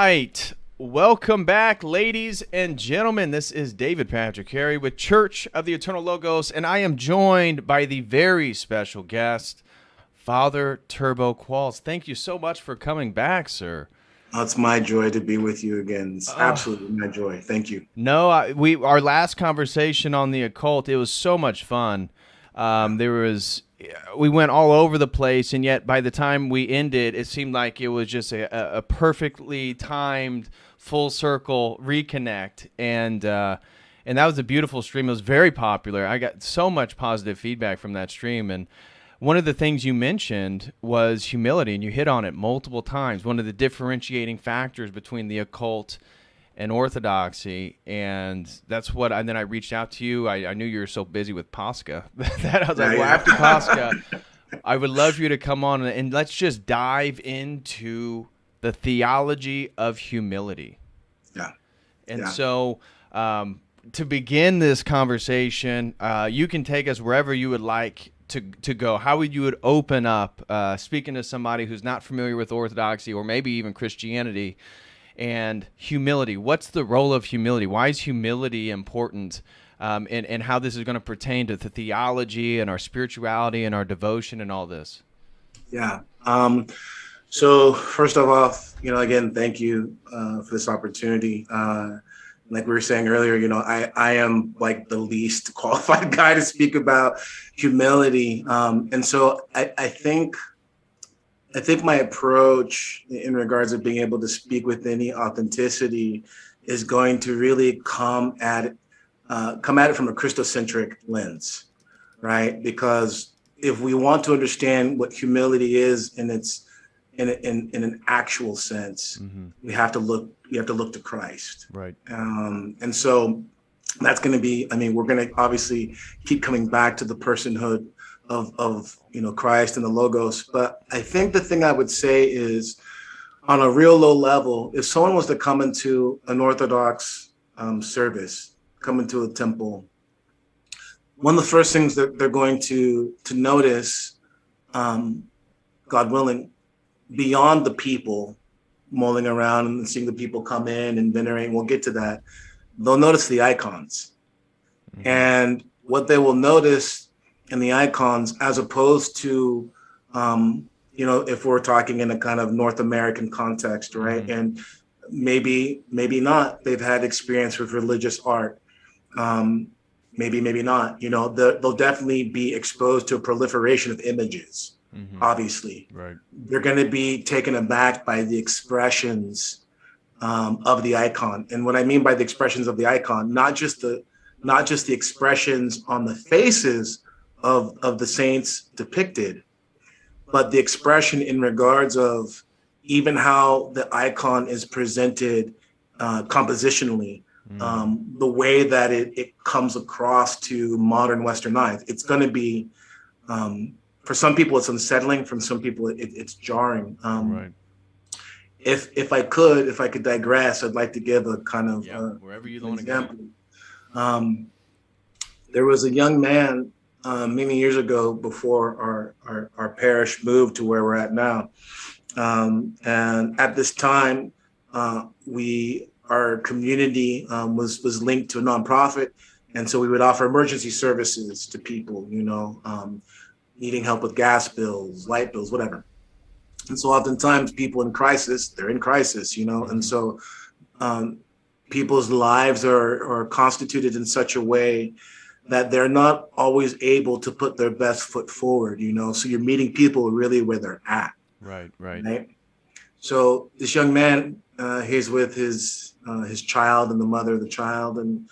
right. Welcome back, ladies and gentlemen. This is David Patrick Harry with Church of the Eternal Logos, and I am joined by the very special guest, Father Turbo Qualls. Thank you so much for coming back, sir. Oh, it's my joy to be with you again. It's absolutely my joy. Thank you. No, our last conversation on the occult, it was so much fun. We went all over the place, and yet by the time we ended, it seemed like it was just a perfectly timed, full circle reconnect, and that was a beautiful stream. It was very popular. I got so much positive feedback from that stream, and one of the things you mentioned was humility, and you hit on it multiple times. One of the differentiating factors between the occult and Orthodoxy, and that's what. And then I reached out to you. I knew you were so busy with Pascha that I was like, well, after Pascha, I would love for you to come on and let's just dive into the theology of humility. Yeah. And so to begin this conversation, you can take us wherever you would like to go. How would you open up speaking to somebody who's not familiar with Orthodoxy or maybe even Christianity? And humility. What's the role of humility? Why is humility important? And how this is going to pertain to the theology and our spirituality and our devotion and all this? Yeah. So first of all, again, thank you for this opportunity. Like we were saying earlier, I am like the least qualified guy to speak about humility. And so I think I think my approach in regards of being able to speak with any authenticity is going to really come at it from a Christocentric lens, right? Because if we want to understand what humility is in its in an actual sense, we have to look to Christ, Right. and so that's going to be. I mean, we're going to obviously keep coming back to the personhood of Christ and the Logos, but I think the thing I would say is on a real low level, if someone was to come into an Orthodox service, come into a temple, one of the first things that they're going to notice, God willing, beyond the people mulling around and seeing the people come in and venerating, we'll get to that. They'll notice the icons. And what they will notice in the icons, as opposed to, if we're talking in a kind of North American context, right? And maybe not, they've had experience with religious art. Maybe not, they'll definitely be exposed to a proliferation of images. Obviously, Right. They're going to be taken aback by the expressions of the icon. And what I mean by the expressions of the icon, not just the expressions on the faces of the saints depicted, but the expression in regards of even how the icon is presented compositionally, the way that it comes across to modern Western eyes. It's going to be, for some people, it's unsettling. For some people, it's jarring. Right. If I could digress, I'd like to give a kind of wherever you want to example. There was a young man many years ago, before our parish moved to where we're at now, and at this time, our community was linked to a nonprofit, and so we would offer emergency services to people, needing help with gas bills, light bills, whatever. And so oftentimes people in crisis, they're in crisis, and so people's lives are constituted in such a way that they're not always able to put their best foot forward, so you're meeting people really where they're at. Right. So this young man, he's with his child and the mother of the child, and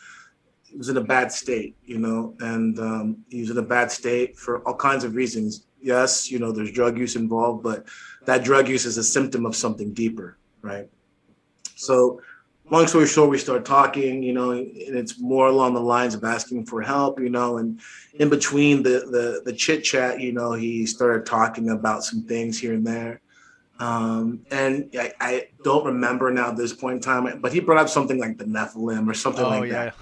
he was in a bad state, and he was in a bad state for all kinds of reasons. Yes, there's drug use involved, but that drug use is a symptom of something deeper, right? So long story short, we start talking, and it's more along the lines of asking for help, and in between the chit chat, he started talking about some things here and there. And I don't remember now at this point in time, but he brought up something like the Nephilim or something that.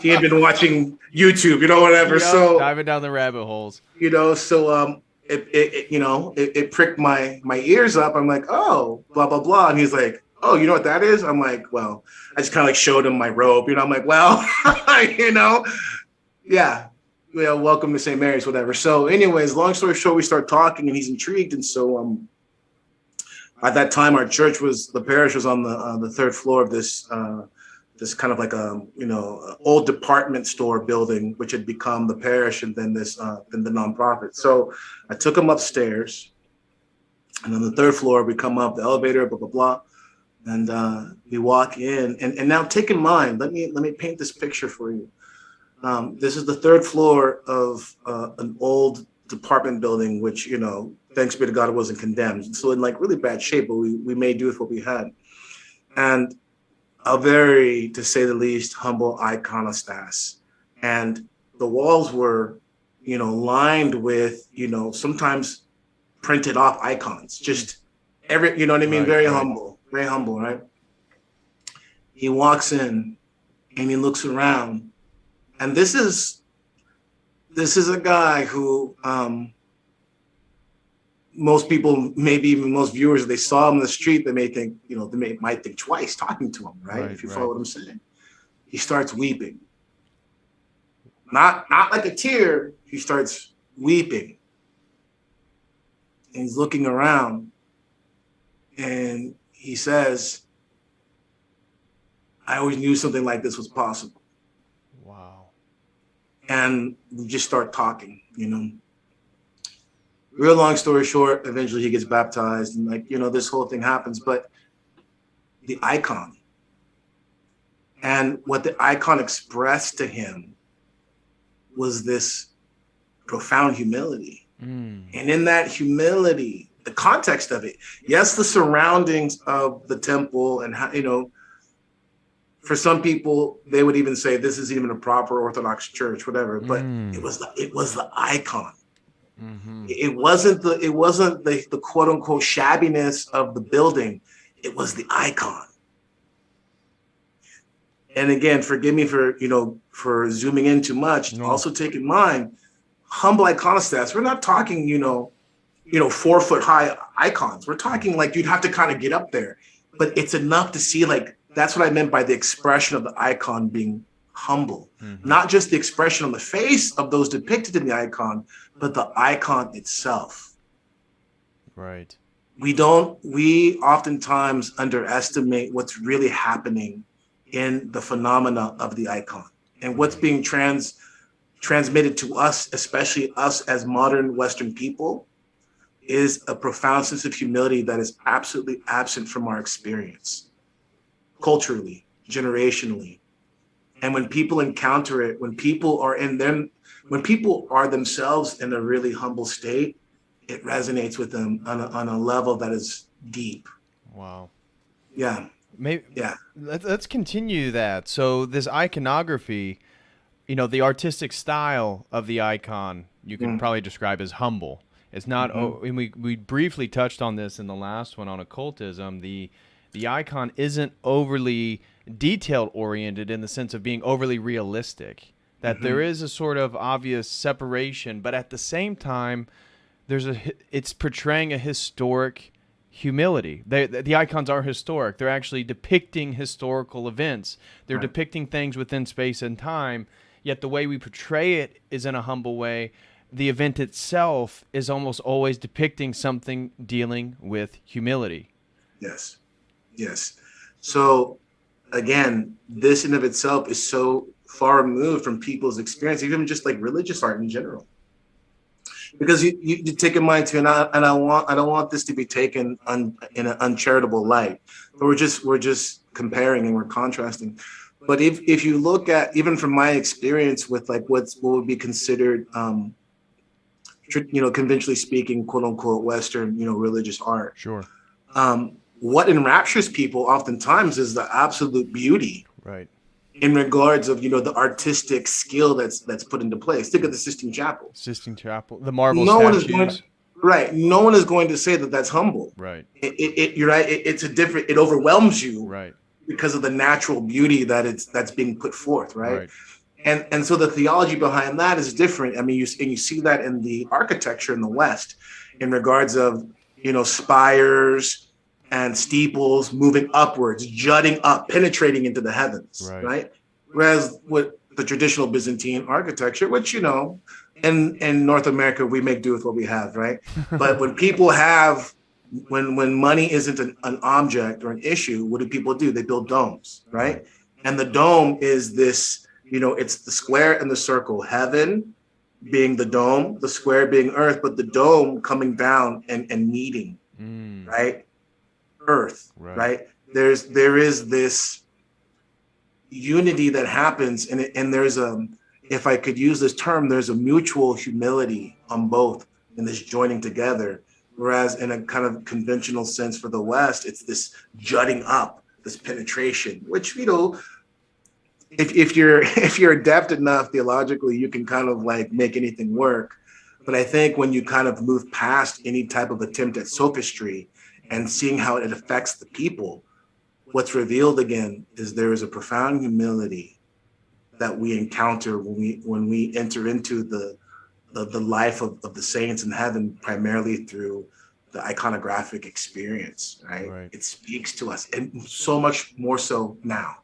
He had been watching YouTube, whatever. So diving down the rabbit holes. So it pricked my ears up. I'm like, oh, blah blah blah, and he's like, oh, you know what that is? I'm like, well, I just kind of like showed him my robe. I'm like, well, yeah. Welcome to St. Mary's, whatever. So, anyways, long story short, we start talking, and he's intrigued, and so at that time, the parish was on the third floor of this kind of like old department store building, which had become the parish, and then then the nonprofit. So I took him upstairs, and on the third floor, we come up the elevator, blah blah blah, and we walk in. And now, take in mind, let me paint this picture for you. This is the third floor of an old department building, which thanks be to God, it wasn't condemned. So in like really bad shape, but we made do with what we had. And a very, to say the least, humble iconostas. And the walls were, lined with, sometimes printed off icons, just every, what I mean? Very humble, right? He walks in and he looks around, and this is a guy who, most people, maybe even most viewers, if they saw him in the street, they may think, might think twice talking to him, right? If you follow what I'm saying. He starts weeping. Not like a tear, he starts weeping. And he's looking around, and he says, I always knew something like this was possible. Wow. And we just start talking, Real long story short, eventually he gets baptized, and like, you know, this whole thing happens. But the icon and what the icon expressed to him was this profound humility. And in that humility, the context of it, yes, the surroundings of the temple and how, you know, for some people, they would even say this isn't even a proper Orthodox church, whatever. But it was the icon. It wasn't the quote unquote shabbiness of the building. It was the icon. And again, forgive me for, you know, for zooming in too much. Also take in mind, humble iconostats. We're not talking, you know, 4 foot high icons. We're talking like you'd have to kind of get up there, but it's enough to see, like, that's what I meant by the expression of the icon being humble, not just the expression on the face of those depicted in the icon, but the icon itself. Right. We oftentimes underestimate what's really happening in the phenomena of the icon and what's being transmitted to us, especially us as modern Western people, is a profound sense of humility that is absolutely absent from our experience, culturally, generationally. And when people encounter it, when people are themselves in a really humble state, it resonates with them on a level that is deep. Wow. Yeah. Maybe. Yeah. Let's continue that. So this iconography, you know, the artistic style of the icon, you can probably describe as humble. It's not. And we briefly touched on this in the last one on occultism. The icon isn't overly detailed oriented in the sense of being overly realistic. That there is a sort of obvious separation, but at the same time, it's portraying a historic humility. The icons are historic. They're actually depicting historical events. They're depicting things within space and time, yet the way we portray it is in a humble way. The event itself is almost always depicting something dealing with humility. Yes. So again, this in of itself is so far removed from people's experience, even just like religious art in general. Because you take in mind too, and I don't want this to be taken in an uncharitable light. But we're just comparing and we're contrasting. But if you look at, even from my experience with like what would be considered, conventionally speaking, quote unquote Western, religious art. Sure. What enraptures people oftentimes is the absolute beauty. Right. In regards of, the artistic skill that's put into place. Think of the Sistine Chapel. The marble statues. No one is going to say that that's humble. Right. You're right. It overwhelms you. Right. Because of the natural beauty that's being put forth. Right. And so the theology behind that is different. I mean, you see that in the architecture in the West, in regards of, spires and steeples moving upwards, jutting up, penetrating into the heavens, right? Whereas with the traditional Byzantine architecture, which, in North America, we make do with what we have, right? But when people when money isn't an object or an issue, what do people do? They build domes, right? And the dome is this, it's the square and the circle, heaven being the dome, the square being earth, but the dome coming down and meeting, right? Earth, right? There is this unity that happens, and there's if I could use this term, there's a mutual humility on both in this joining together. Whereas in a kind of conventional sense for the West, it's this jutting up, this penetration, which, if you're adept enough theologically, you can kind of like make anything work. But I think when you kind of move past any type of attempt at sophistry and seeing how it affects the people, what's revealed again is there is a profound humility that we encounter when we enter into the life of the saints in heaven, primarily through the iconographic experience, right? It speaks to us, and so much more so now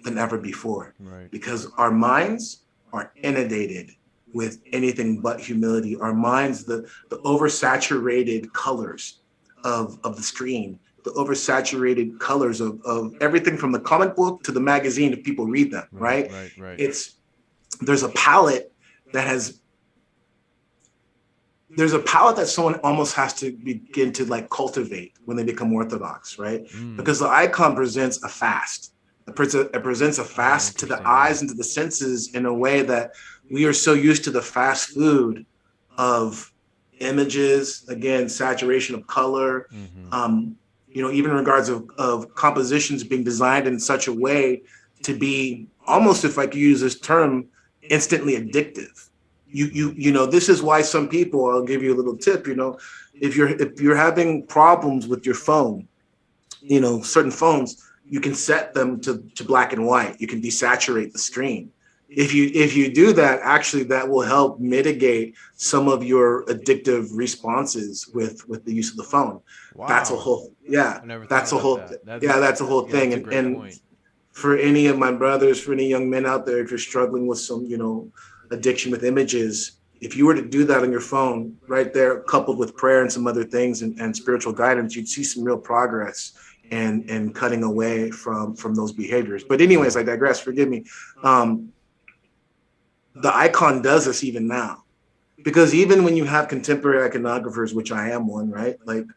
than ever before, because our minds are inundated with anything but humility. Our minds, the oversaturated colors of the screen, the oversaturated colors of everything from the comic book to the magazine, if people read them, right? There's a palette that has there's a palate that someone almost has to begin to like cultivate when they become Orthodox, right? Because the icon presents a fast. It presents a fast to the eyes and to the senses in a way that we are so used to the fast food of images, again, saturation of color, even in regards of compositions being designed in such a way to be almost, if I could use this term, instantly addictive. This is why some people, I'll give you a little tip, if you're having problems with your phone, certain phones, you can set them to black and white. You can desaturate the screen. If you do that, actually that will help mitigate some of your addictive responses with the use of the phone. Wow. That's a whole that's a whole thing. And for any of my brothers, for any young men out there, if you're struggling with some, addiction with images, if you were to do that on your phone right there, coupled with prayer and some other things and spiritual guidance, you'd see some real progress and cutting away from those behaviors. But anyways, I digress, forgive me. The icon does this even now, because even when you have contemporary iconographers, which I am one, right? Like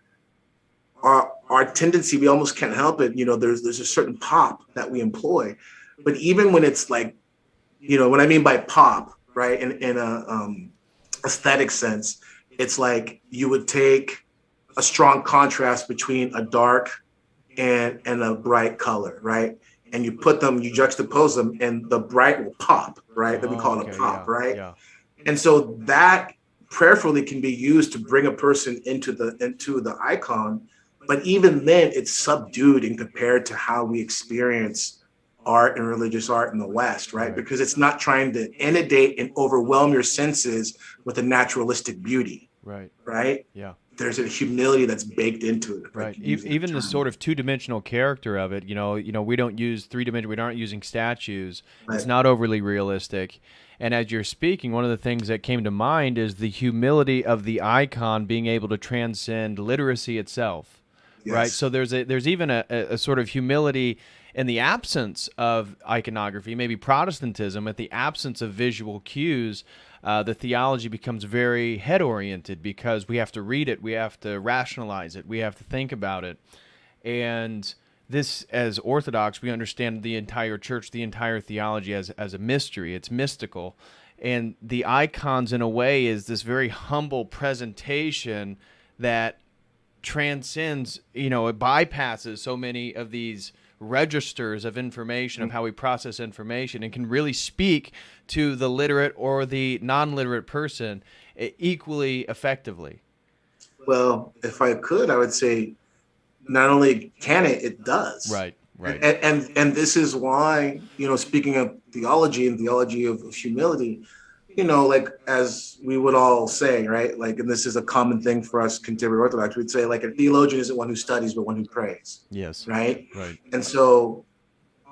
our tendency, we almost can't help it. There's a certain pop that we employ, but even when it's like, what I mean by pop, right? In a aesthetic sense, it's like you would take a strong contrast between a dark and a bright color, right? And you put them, you juxtapose them, and the bright will pop, right? That we call it a pop, right? Yeah. And so that prayerfully can be used to bring a person into the icon, but even then it's subdued and compared to how we experience art and religious art in the West, right? Because it's not trying to inundate and overwhelm your senses with a naturalistic beauty, right? Yeah. There's a humility that's baked into it. Right. Even the sort of two-dimensional character of it, we don't use three-dimensional, we aren't using statues. Right. It's not overly realistic. And as you're speaking, one of the things that came to mind is the humility of the icon being able to transcend literacy itself. Yes. Right. So there's even a sort of humility in the absence of iconography, maybe Protestantism, at the absence of visual cues. The theology becomes very head-oriented because we have to read it, we have to rationalize it, we have to think about it. And this, as Orthodox, we understand the entire church, the entire theology as a mystery. It's mystical. And the icons, in a way, is this very humble presentation that transcends, it bypasses so many of these registers of information, of how we process information, and can really speak to the literate or the non-literate person equally effectively. Well, if I could, I would say not only can it does. Right. And this is why, speaking of theology and theology of humility, like as we would all say, right? Like, and this is a common thing for us contemporary Orthodox, we'd say like a theologian isn't one who studies, but one who prays. Yes. Right. And so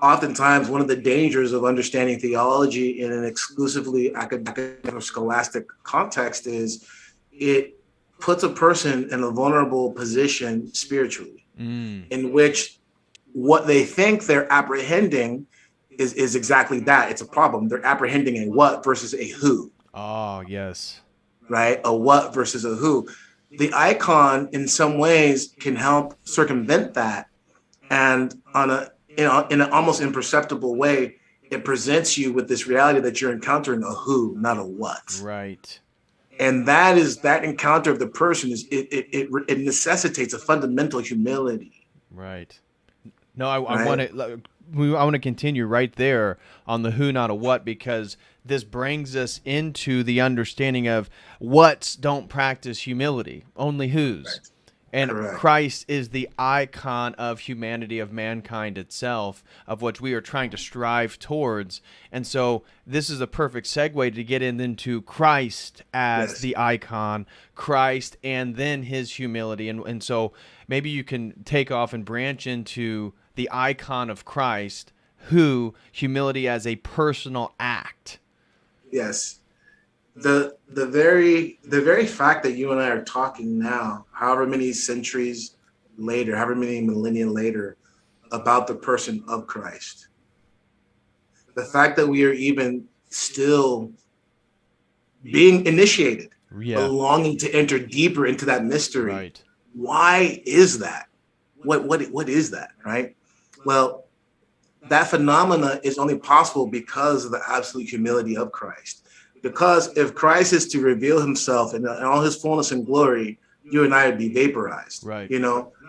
oftentimes one of the dangers of understanding theology in an exclusively academic or scholastic context is it puts a person in a vulnerable position spiritually, in which what they think they're apprehending is exactly that. It's a problem. They're apprehending a what versus a who. Oh, yes. Right? A what versus a who. The icon, in some ways, can help circumvent that. And in an almost imperceptible way, it presents you with this reality that you're encountering a who, not a what. Right. And that encounter of the person it necessitates a fundamental humility. Right. No, I want to continue right there on the who, not a what, because this brings us into the understanding of whats don't practice humility, only whos. Right. And correct. Christ is the icon of humanity, of mankind itself, of which we are trying to strive towards. And so this is a perfect segue to get into Christ as the icon, Christ and then his humility. And so maybe you can take off and branch into the icon of Christ, who humility as a personal act. Yes. The very fact that you and I are talking now, however many centuries later, however many millennia later, about the person of Christ, the fact that we are even still being initiated Yeah. but longing to enter deeper into that mystery. Right. Why is that? What is that, right? Well, that phenomena is only possible because of the absolute humility of Christ. Because if Christ is to reveal himself in all his fullness and glory, you and I would be vaporized, Right.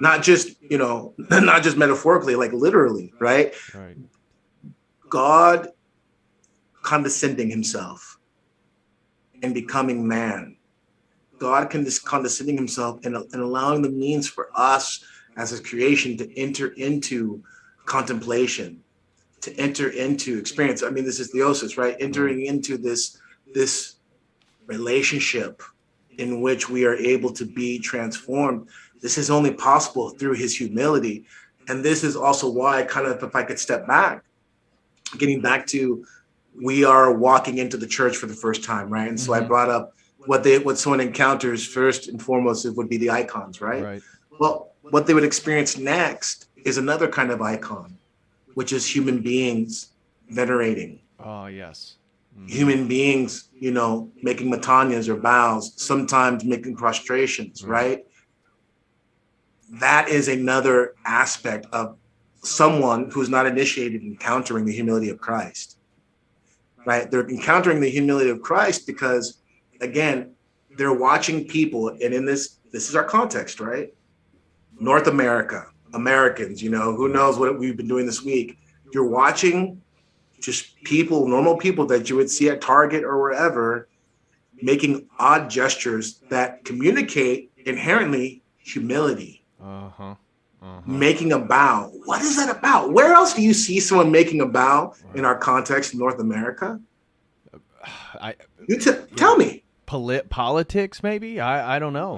Not just, not just metaphorically, like literally, right? Right. God condescending himself and becoming man. God condescending himself and allowing the means for us as his creation to enter into contemplation, to enter into experience. I mean, this is theosis, right? Entering into this relationship in which we are able to be transformed. This is only possible through his humility. And this is also why, kind of, if I could step back, getting back to, we are walking into the church for the first time, right? And so I brought up what someone encounters first and foremost, it would be the icons, right? Right. Well, what they would experience next is another kind of icon, which is human beings venerating. Oh, yes. Human beings, making matanyas or bows, sometimes making prostrations, right? That is another aspect of someone who's not initiated encountering the humility of Christ, right? They're encountering the humility of Christ because, again, they're watching people, and in this is our context, right? North America, Americans, who knows what we've been doing this week. You're watching just people, normal people that you would see at Target or wherever, making odd gestures that communicate inherently humility. Making a bow. What is that about? Where else do you see someone making a bow in our context in North America? Tell me. Politics, maybe? I don't know.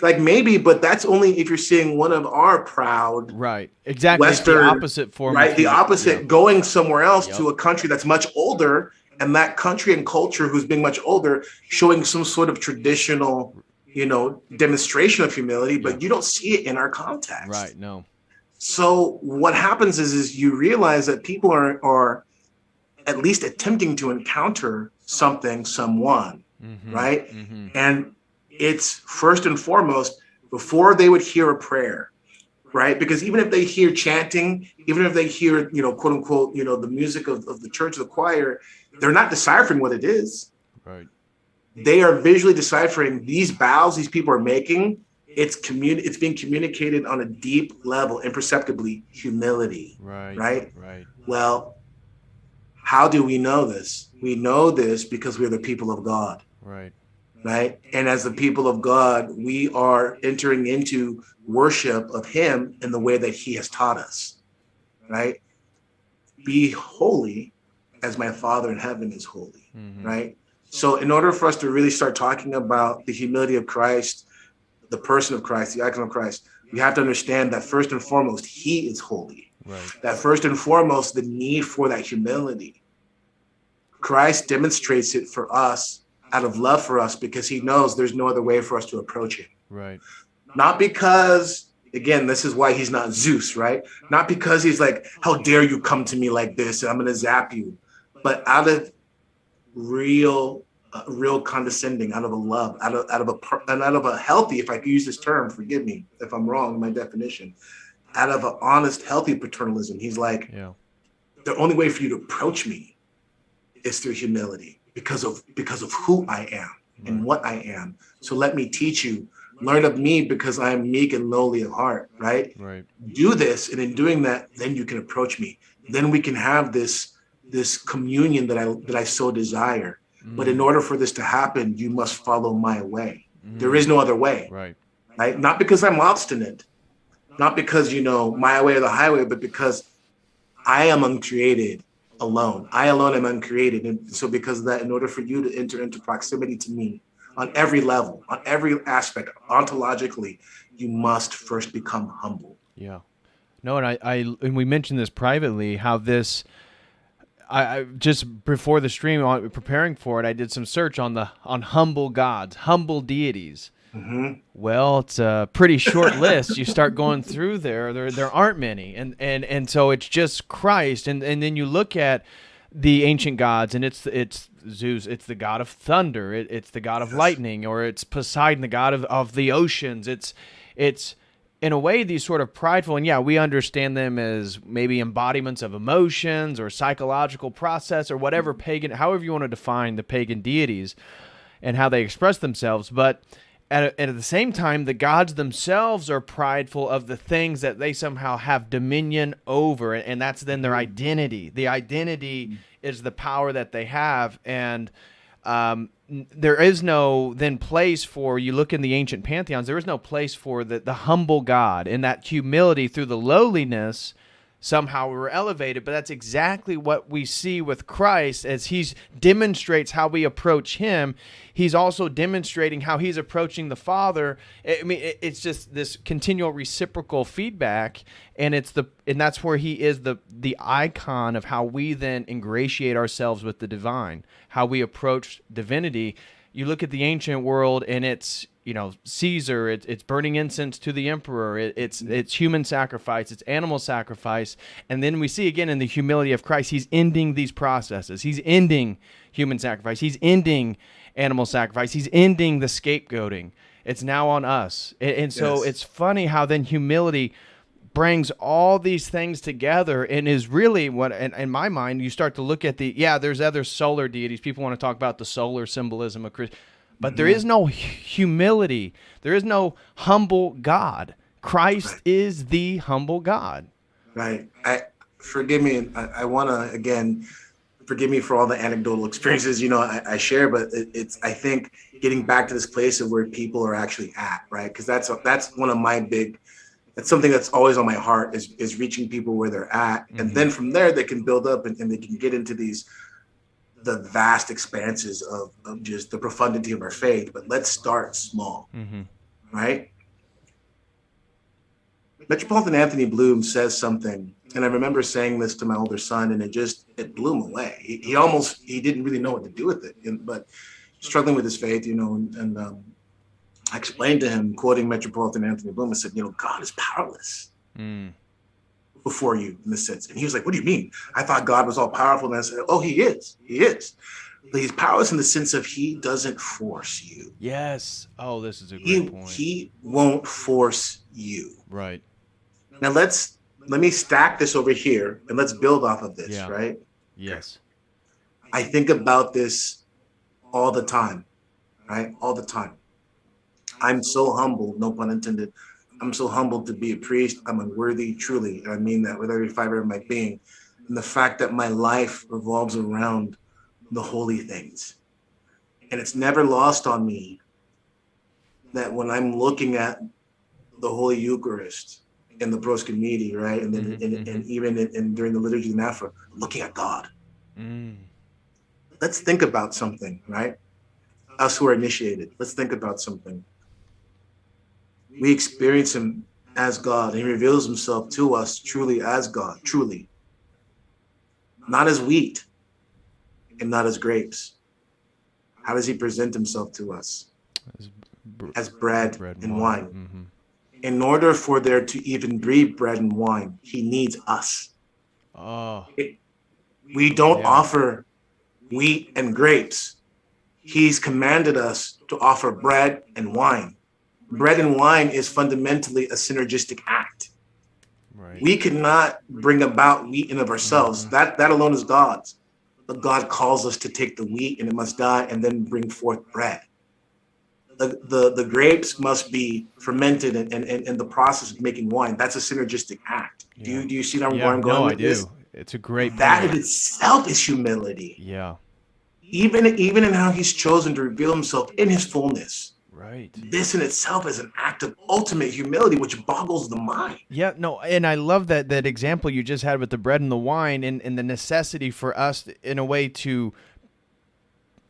Like maybe, but that's only if you're seeing one of our proud, right? Exactly, Western, the opposite form, right? The opposite, going somewhere else to a country that's much older, and that country and culture who's being much older, showing some sort of traditional, demonstration of humility, but you don't see it in our context, right? No. So what happens is you realize that people are at least attempting to encounter someone, right? And it's first and foremost before they would hear a prayer, right? Because even if they hear chanting, even if they hear, quote unquote, the music of the church, the choir, they're not deciphering what it is. Right. They are visually deciphering these bows these people are making. It's being communicated on a deep level, imperceptibly, humility. Right. Well, how do we know this? We know this because we're the people of God. Right. And as the people of God, we are entering into worship of him in the way that he has taught us. Right. Be holy as my Father in heaven is holy. Right. So in order for us to really start talking about the humility of Christ, the person of Christ, the icon of Christ, we have to understand that first and foremost, he is holy. That first and foremost, the need for that humility. Christ demonstrates it for us out of love for us because he knows there's no other way for us to approach him. Not because, again, this is why he's not Zeus, right? Not because he's like, how dare you come to me like this? And I'm going to zap you. But out of real condescending, out of a love, out of a healthy, if I could use this term, forgive me if I'm wrong in my definition, out of an honest, healthy paternalism. He's like, the only way for you to approach me is through humility because of who I am and what I am. So let me teach you, learn of me because I am meek and lowly of heart, right? Do this, and in doing that, then you can approach me. Then we can have this communion that I so desire. But in order for this to happen, you must follow my way. There is no other way. Right? Not because I'm obstinate, not because, my way or the highway, but because I am uncreated alone. I alone am uncreated. And so because of that, in order for you to enter into proximity to me on every level, on every aspect, ontologically, you must first become humble. No, and we mentioned this privately, how this, I just before the stream, preparing for it, I did some search on humble gods, humble deities. Well, it's a pretty short list. You start going through there aren't many, and so it's just Christ, and then you look at the ancient gods, and it's Zeus, it's the god of thunder, it's the god of lightning, or it's Poseidon, the god of the oceans. It's in a way these sort of prideful, and yeah, we understand them as maybe embodiments of emotions or psychological process or whatever pagan, however you want to define the pagan deities and how they express themselves. But at the same time, the gods themselves are prideful of the things that they somehow have dominion over, and that's then their identity. The identity is the power that they have, and there is no then place for, you look in the ancient pantheons, there is no place for the humble God, and that humility through the lowliness. Somehow we were elevated, but that's exactly what we see with Christ as he demonstrates how we approach him. He's also demonstrating how he's approaching the Father. I mean, it's just this continual reciprocal feedback, and that's where he is the icon of how we then ingratiate ourselves with the divine, how we approach divinity. You look at the ancient world, and it's, Caesar, it's burning incense to the emperor, it's human sacrifice, it's animal sacrifice. And then we see again in the humility of Christ, he's ending these processes. He's ending human sacrifice. He's ending animal sacrifice. He's ending the scapegoating. It's now on us. And so It's funny how then humility brings all these things together and is really what, in my mind, you start to look at there's other solar deities. People want to talk about the solar symbolism of Christ. But there is no humility. There is no humble God. Christ is the humble God. Right. Forgive me. I want to, again, forgive me for all the anecdotal experiences, I share, but it's, I think, getting back to this place of where people are actually at, right? Because that's one of my that's something that's always on my heart is reaching people where they're at. Mm-hmm. And then from there, they can build up and they can get into the vast expanses of just the profundity of our faith. But let's start small, right? Metropolitan Anthony Bloom says something, and I remember saying this to my older son, and it blew him away. He didn't really know what to do with it, but struggling with his faith, and I explained to him, quoting Metropolitan Anthony Bloom, I said, God is powerless before you in this sense. And he was like, what do you mean? I thought God was all powerful. And I said, oh, he is. But he's powerless in the sense of he doesn't force you. Yes. Oh, this is a great point. He won't force you. Right. Now let me stack this over here and let's build off of this, right? Yes. I think about this all the time, right? All the time. I'm so humbled, no pun intended. I'm so humbled to be a priest. I'm unworthy, truly. And I mean that with every fiber of my being. And the fact that my life revolves around the holy things. And it's never lost on me that when I'm looking at the Holy Eucharist in the proskyneity, right? And then and even during the liturgy of the Anaphora, looking at God. Let's think about something, right? Us who are initiated, let's think about something. We experience him as God, and he reveals himself to us truly as God, truly. Not as wheat and not as grapes. How does he present himself to us? As bread and wine. In order for there to even be bread and wine, he needs us. We don't offer wheat and grapes. He's commanded us to offer bread and wine. Bread and wine is fundamentally a synergistic act. Right. We cannot bring about wheat in of ourselves. That alone is God's. But God calls us to take the wheat and it must die and then bring forth bread. The grapes must be fermented and the process of making wine. That's a synergistic act. Do you see where I'm going with this? No, I do. It's a great point. That in itself is humility. Yeah. Even in how he's chosen to reveal himself in his fullness. Right. This in itself is an act of ultimate humility, which boggles the mind. Yeah, no, and I love that example you just had with the bread and the wine and the necessity for us in a way to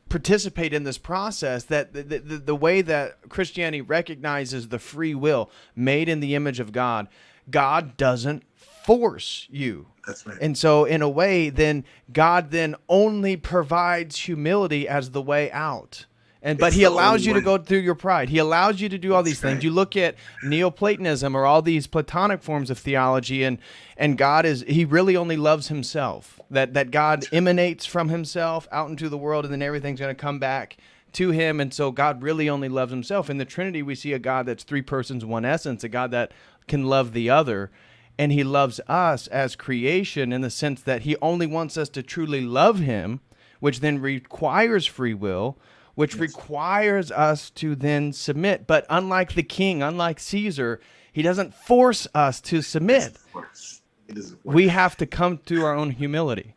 participate in this process, that the way that Christianity recognizes the free will made in the image of God. God doesn't force you. That's right. And so in a way, then God then only provides humility as the way out. But he allows you to go through your pride. He allows you to do all these things. You look at Neoplatonism or all these Platonic forms of theology, and God he really only loves himself. That God emanates from himself out into the world, and then everything's going to come back to him. And so God really only loves himself. In the Trinity, we see a God that's three persons, one essence, a God that can love the other. And he loves us as creation in the sense that he only wants us to truly love him, which then requires free will, which requires us to then submit. But unlike the king, unlike Caesar, he doesn't force us to submit. We have to come to our own humility.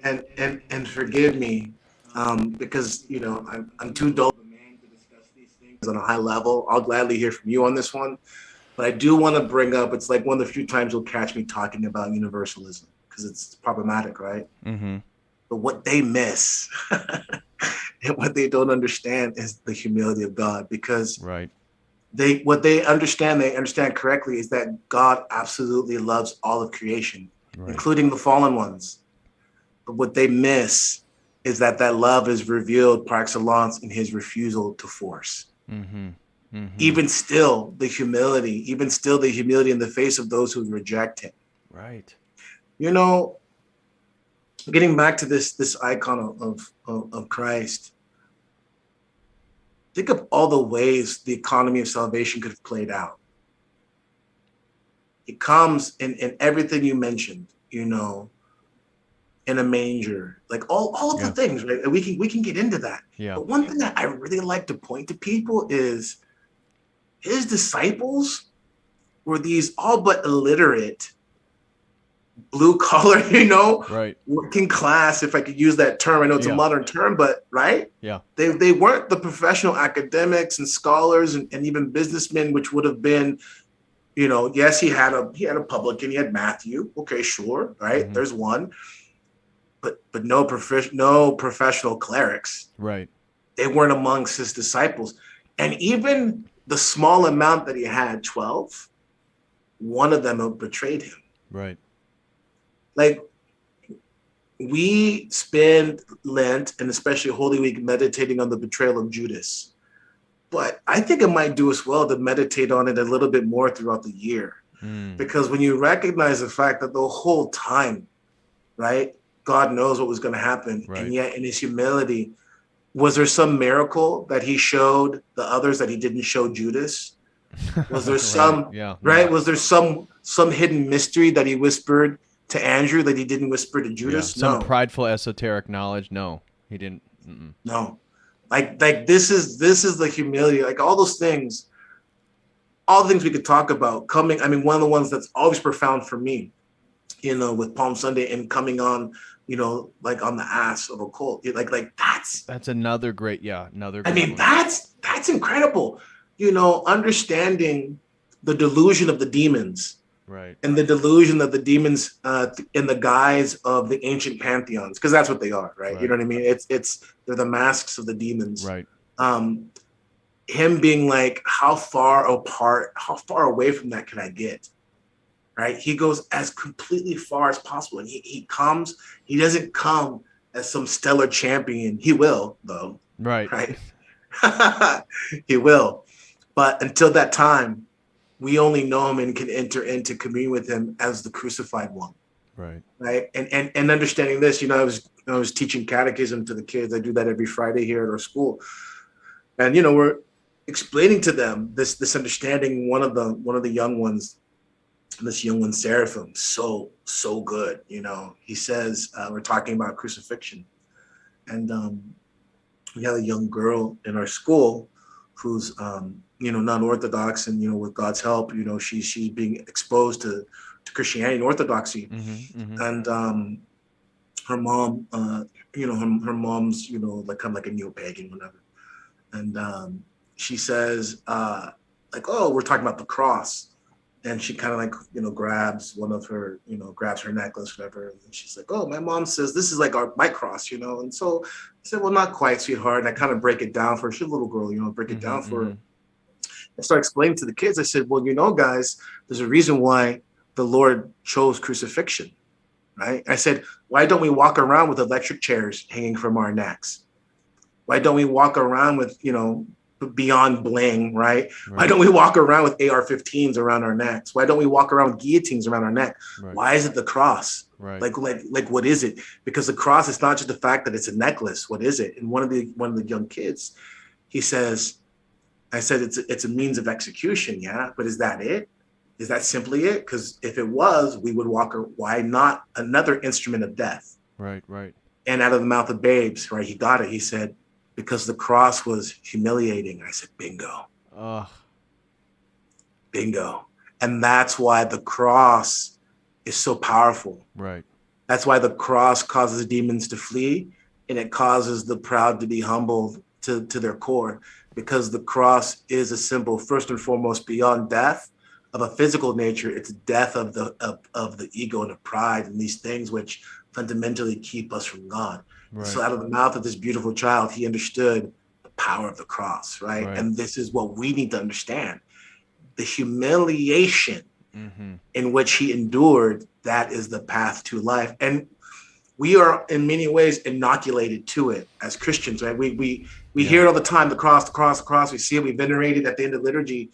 And forgive me, because I'm too dull a man to discuss these things on a high level. I'll gladly hear from you on this one. But I do want to bring up, it's like one of the few times you'll catch me talking about universalism, because it's problematic, right? Mm-hmm. But what they miss and what they don't understand is the humility of God, because they understand correctly is that God absolutely loves all of creation, including the fallen ones. But what they miss is that love is revealed par excellence in his refusal to force. Mm-hmm. Mm-hmm. Even still the humility in the face of those who reject him. Right. Getting back to this icon of Christ, think of all the ways the economy of salvation could have played out. It comes in everything you mentioned, in a manger, like all of the things, right? And we can get into that. Yeah. But one thing that I really like to point to people is his disciples were these all but illiterate, blue collar, working class, if I could use that term. I know it's a modern term, but they weren't the professional academics and scholars and even businessmen, which would have been, yes, he had a publican, he had Matthew. Okay, sure, right? Mm-hmm. There's one, but no professional clerics. Right. They weren't amongst his disciples. And even the small amount that he had, 12, one of them betrayed him. Right. Like, we spend Lent and especially Holy Week meditating on the betrayal of Judas. But I think it might do us well to meditate on it a little bit more throughout the year. Because when you recognize the fact that the whole time, right, God knows what was going to happen. Right. And yet in his humility, was there some miracle that he showed the others that he didn't show Judas? Was there some, Was there some hidden mystery that he whispered to Andrew that he didn't whisper to Judas? Yeah. Some prideful esoteric knowledge? No, he didn't. Mm-mm. No. Like this is the humility, like all those things, all the things we could talk about coming. I mean, one of the ones that's always profound for me, with Palm Sunday and coming on, like on the ass of a colt, like that's another great, another. I mean, that's incredible, understanding the delusion of the demons, right? And the delusion of the demons in the guise of the ancient pantheons, because that's what they are, right? You know what I mean? They're the masks of the demons, right? Him being like, how far away from that can I get? Right? He goes as completely far as possible. And he doesn't come as some stellar champion. He will, though. Right. He will. But until that time, we only know him and can enter into communion with him as the crucified one. Right. Right. And understanding this, I was teaching catechism to the kids. I do that every Friday here at our school. And, we're explaining to them this understanding. One of the young ones, this young one, Seraphim, so good. He says, we're talking about crucifixion. And we have a young girl in our school who's, non-Orthodox, and, with God's help, she's being exposed to Christianity and Orthodoxy. Mm-hmm, mm-hmm. And her mom, her mom's, like kind of like a neo-pagan, whatever. And she says, oh, we're talking about the cross. And she kind of like, grabs one of her, grabs her necklace, whatever. And she's like, oh, my mom says this is like my cross, And so I said, well, not quite, sweetheart. And I kind of break it down for her. She's a little girl, break it down for her. I start explaining to the kids. I said, well, guys, there's a reason why the Lord chose crucifixion, right? I said, why don't we walk around with electric chairs hanging from our necks? Why don't we walk around with, beyond bling, right? Why don't we walk around with AR-15s around our necks? Why don't we walk around with guillotines around our neck? Right. Why is it the cross? Right. Like what is it? Because the cross is not just the fact that it's a necklace. What is it? And one of the young kids, he says, I said, it's a means of execution. Yeah. But is that it? Is that simply it? Because if it was, we would why not another instrument of death? Right. Right. And out of the mouth of babes, right? He got it. He said, because the cross was humiliating. I said, bingo. Bingo. And that's why the cross is so powerful. Right. That's why the cross causes demons to flee, and it causes the proud to be humbled to their core, because the cross is a symbol, first and foremost, beyond death of a physical nature. It's death of the ego and the pride and these things which fundamentally keep us from God. Right. So out of the mouth of this beautiful child, he understood the power of the cross, right? And this is what we need to understand. The humiliation in which he endured, that is the path to life. And we are in many ways inoculated to it as Christians, right? We hear it all the time, the cross, the cross, the cross. We see it, we venerate it at the end of liturgy.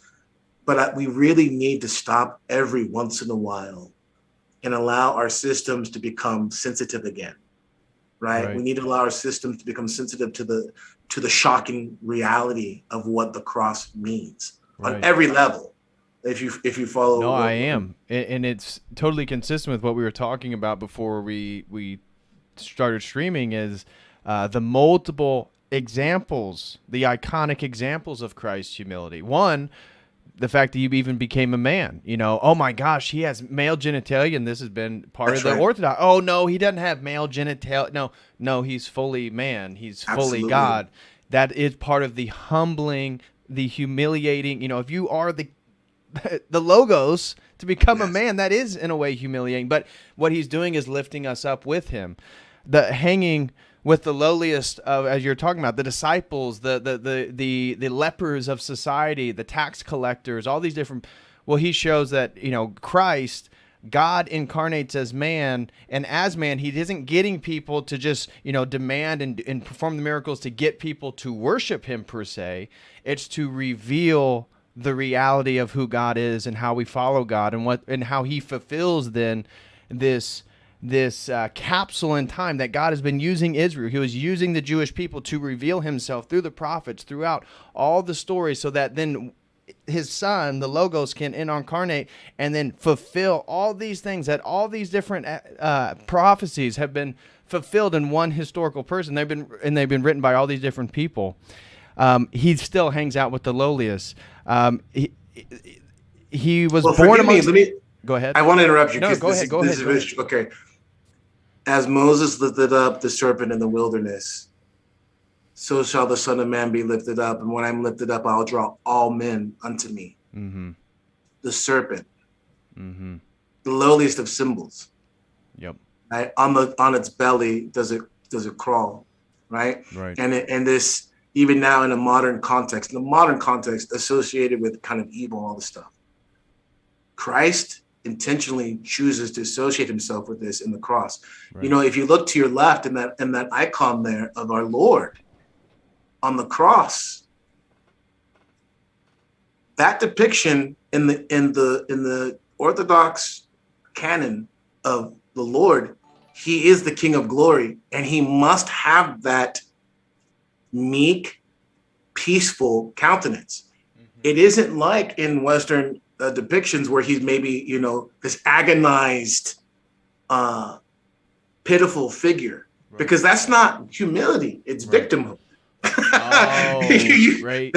But we really need to stop every once in a while and allow our systems to become sensitive again. Right? We need to allow our systems to become sensitive to the shocking reality of what the cross means on every level. If you follow. No, I am, and it's totally consistent with what we were talking about before we started streaming. Is the multiple examples, the iconic examples of Christ's humility. One, the fact that he even became a man, oh my gosh, he has male genitalia, and this has been part of the Orthodox. Oh no, he doesn't have male genitalia. No, he's fully man. He's fully God. That is part of the humbling, the humiliating. If you are the logos to become a man, that is in a way humiliating. But what he's doing is lifting us up with him. The hanging with the lowliest of, as you're talking about, the disciples, the lepers of society, the tax collectors, all these different. Well, he shows that Christ, God incarnates as man, and as man, he isn't getting people to just demand and perform the miracles to get people to worship him per se. It's to reveal the reality of who God is and how we follow God, and how he fulfills then this capsule in time that God has been using Israel. He was using the Jewish people to reveal himself through the prophets, throughout all the stories, so that then his son, the Logos, can incarnate and then fulfill all these things, that all these different prophecies have been fulfilled in one historical person. They've been written by all these different people. He still hangs out with the lowliest. He was born amongst... Go ahead. I want to interrupt you. No, go ahead. Go ahead. Okay. As Moses lifted up the serpent in the wilderness, so shall the Son of Man be lifted up. And when I'm lifted up, I'll draw all men unto me. Mm-hmm. The serpent, the lowliest of symbols. Yep. Right? On its belly does it crawl, right? Right. And this, even now in the modern context associated with kind of evil, all this stuff. Christ intentionally chooses to associate himself with this in the cross. Right. If you look to your left in that icon there of our Lord on the cross, that depiction in the Orthodox canon of the Lord, he is the King of glory, and he must have that meek, peaceful countenance. It isn't like in Western depictions where he's maybe, this agonized, pitiful figure, because that's not humility, it's victimhood. Oh, right.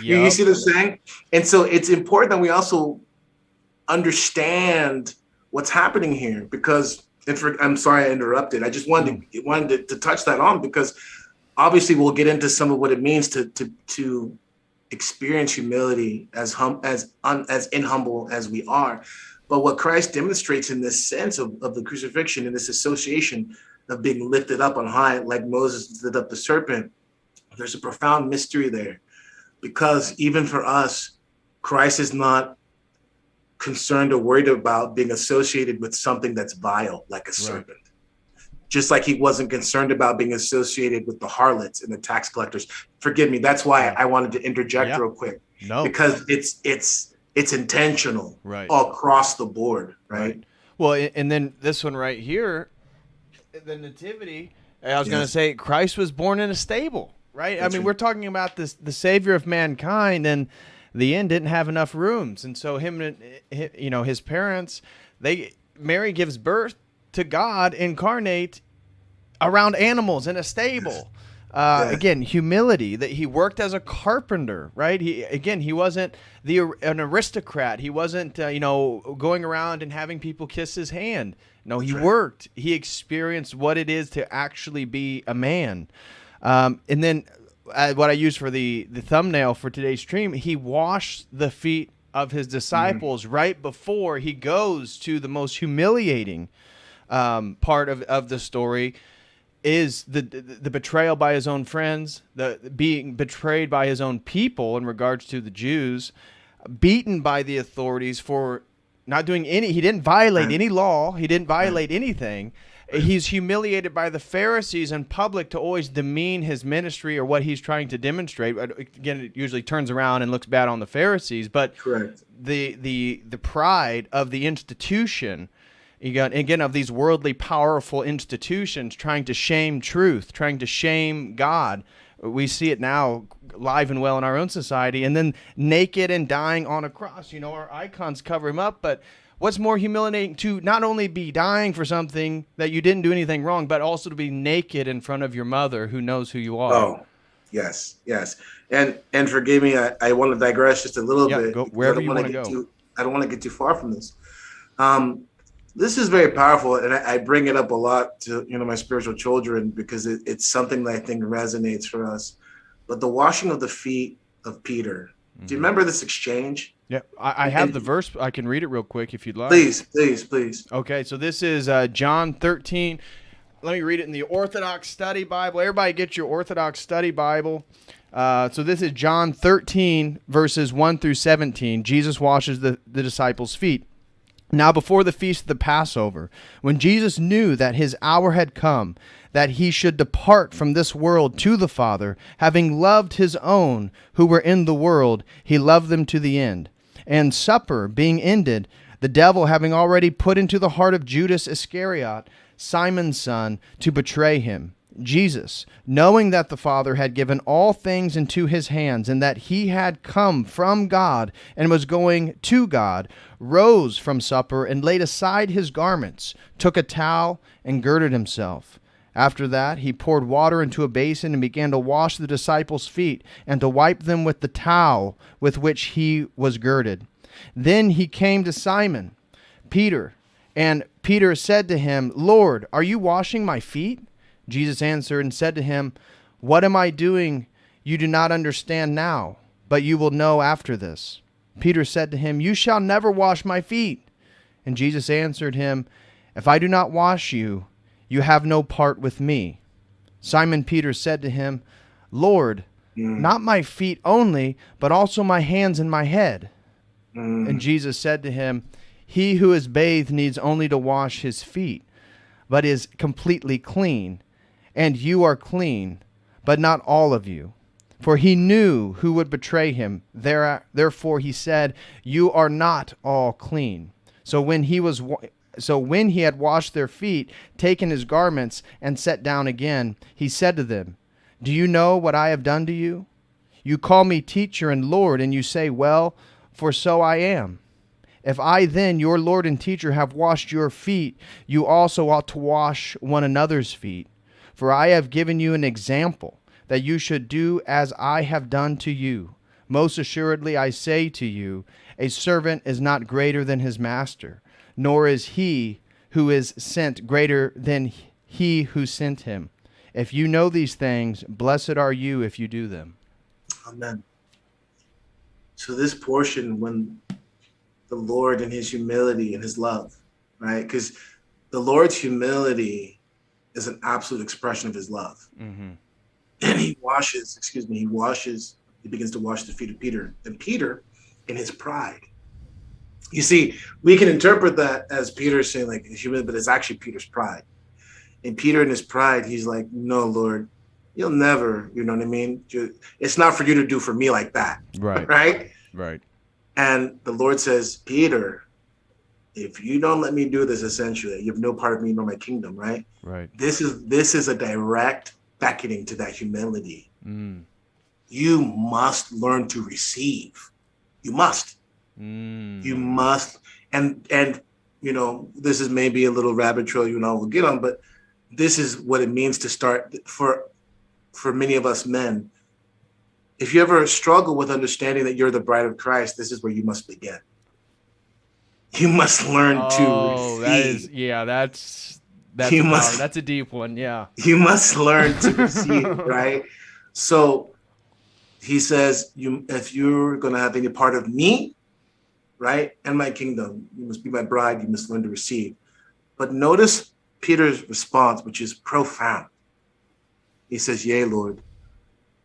You see what I'm saying? And so it's important that we also understand what's happening here, because I'm sorry I interrupted. I just wanted to touch that on, because obviously we'll get into some of what it means to experience humility as humble as we are. But what Christ demonstrates in this sense of the crucifixion, and this association of being lifted up on high, like Moses lifted up the serpent, there's a profound mystery there, because even for us, Christ is not concerned or worried about being associated with something that's vile, like a serpent. just like he wasn't concerned about being associated with the harlots and the tax collectors. Forgive me. That's why I wanted to interject real quick. No, because it's intentional, right, all across the board, right? Well, and then this one right here, the nativity. I was going to say Christ was born in a stable, right? That's we're talking about this, the Savior of mankind, and the inn didn't have enough rooms, and so his parents, Mary gives birth to God incarnate around animals in a stable. Again, humility, that he worked as a carpenter, right? He wasn't an aristocrat. He wasn't, going around and having people kiss his hand. No, he worked. He experienced what it is to actually be a man. And then what I used for the thumbnail for today's stream, he washed the feet of his disciples right before he goes to the most humiliating part of the story, is the betrayal by his own friends, the being betrayed by his own people in regards to the Jews, beaten by the authorities for not doing he didn't violate any law, he didn't violate anything. He's humiliated by the Pharisees in public to always demean his ministry or what he's trying to demonstrate. Again, it usually turns around and looks bad on the Pharisees, but correct. The pride of the institution, again, of these worldly, powerful institutions trying to shame truth, trying to shame God. We see it now live and well in our own society. And then naked and dying on a cross. Our icons cover him up, but what's more humiliating to not only be dying for something that you didn't do anything wrong, but also to be naked in front of your mother who knows who you are. Oh, yes. And forgive me, I want to digress just a little bit. Go wherever you want to go. I don't want to get too far from this. This is very powerful, and I bring it up a lot to my spiritual children because it's something that I think resonates for us. But the washing of the feet of Peter. Do you remember this exchange? Yeah, I have the verse. I can read it real quick if you'd like. Please. Okay, so this is John 13. Let me read it in the Orthodox Study Bible. Everybody get your Orthodox Study Bible. So this is John 13, verses 1 through 17. Jesus washes the disciples' feet. Now before the feast of the Passover, when Jesus knew that his hour had come, that he should depart from this world to the Father, having loved his own who were in the world, he loved them to the end. And supper being ended, the devil having already put into the heart of Judas Iscariot, Simon's son, to betray him, Jesus, knowing that the Father had given all things into his hands, and that he had come from God and was going to God, rose from supper and laid aside his garments, took a towel and girded himself. After that, he poured water into a basin and began to wash the disciples' feet and to wipe them with the towel with which he was girded. Then he came to Simon Peter, and Peter said to him, Lord, are you washing my feet? Jesus answered and said to him, What am I doing you do not understand now, but you will know after this. Peter said to him, You shall never wash my feet. And Jesus answered him, If I do not wash you, you have no part with me. Simon Peter said to him, Lord, not my feet only, but also my hands and my head. And Jesus said to him, He who is bathed needs only to wash his feet, but is completely clean. And you are clean, but not all of you. For he knew who would betray him. Therefore he said, You are not all clean. So when he had washed their feet, taken his garments, and sat down again, he said to them, Do you know what I have done to you? You call me teacher and Lord, and you say, Well, for so I am. If I then, your Lord and teacher, have washed your feet, you also ought to wash one another's feet. For I have given you an example, that you should do as I have done to you. Most assuredly I say to you, a servant is not greater than his master, nor is he who is sent greater than he who sent him. If you know these things, blessed are you if you do them. Amen. So this portion, when the Lord in his humility and his love, right? Because the Lord's humility is an absolute expression of his love. And he begins to wash the feet of Peter. And Peter, in his pride, you see, we can interpret that as Peter saying like humility, but it's actually Peter's pride. And Peter in his pride, he's like, no, Lord, you'll never, you know what I mean? It's not for you to do for me like that. Right. Right. Right. And the Lord says, Peter, if you don't let me do this, essentially, you have no part of me nor my kingdom, right? Right. This is a direct beckoning to that humility. Mm. You must learn to receive. You must. Mm. You must. And you know, this is maybe a little rabbit trail you and I will get on, but this is what it means to start for many of us men. If you ever struggle with understanding that you're the bride of Christ, this is where you must begin. You must learn to receive. That is, yeah, that's that's a deep one. Yeah. You must learn to receive, right? So he says, if you're going to have any part of me, right, and my kingdom, you must be my bride. You must learn to receive. But notice Peter's response, which is profound. He says, yea, Lord,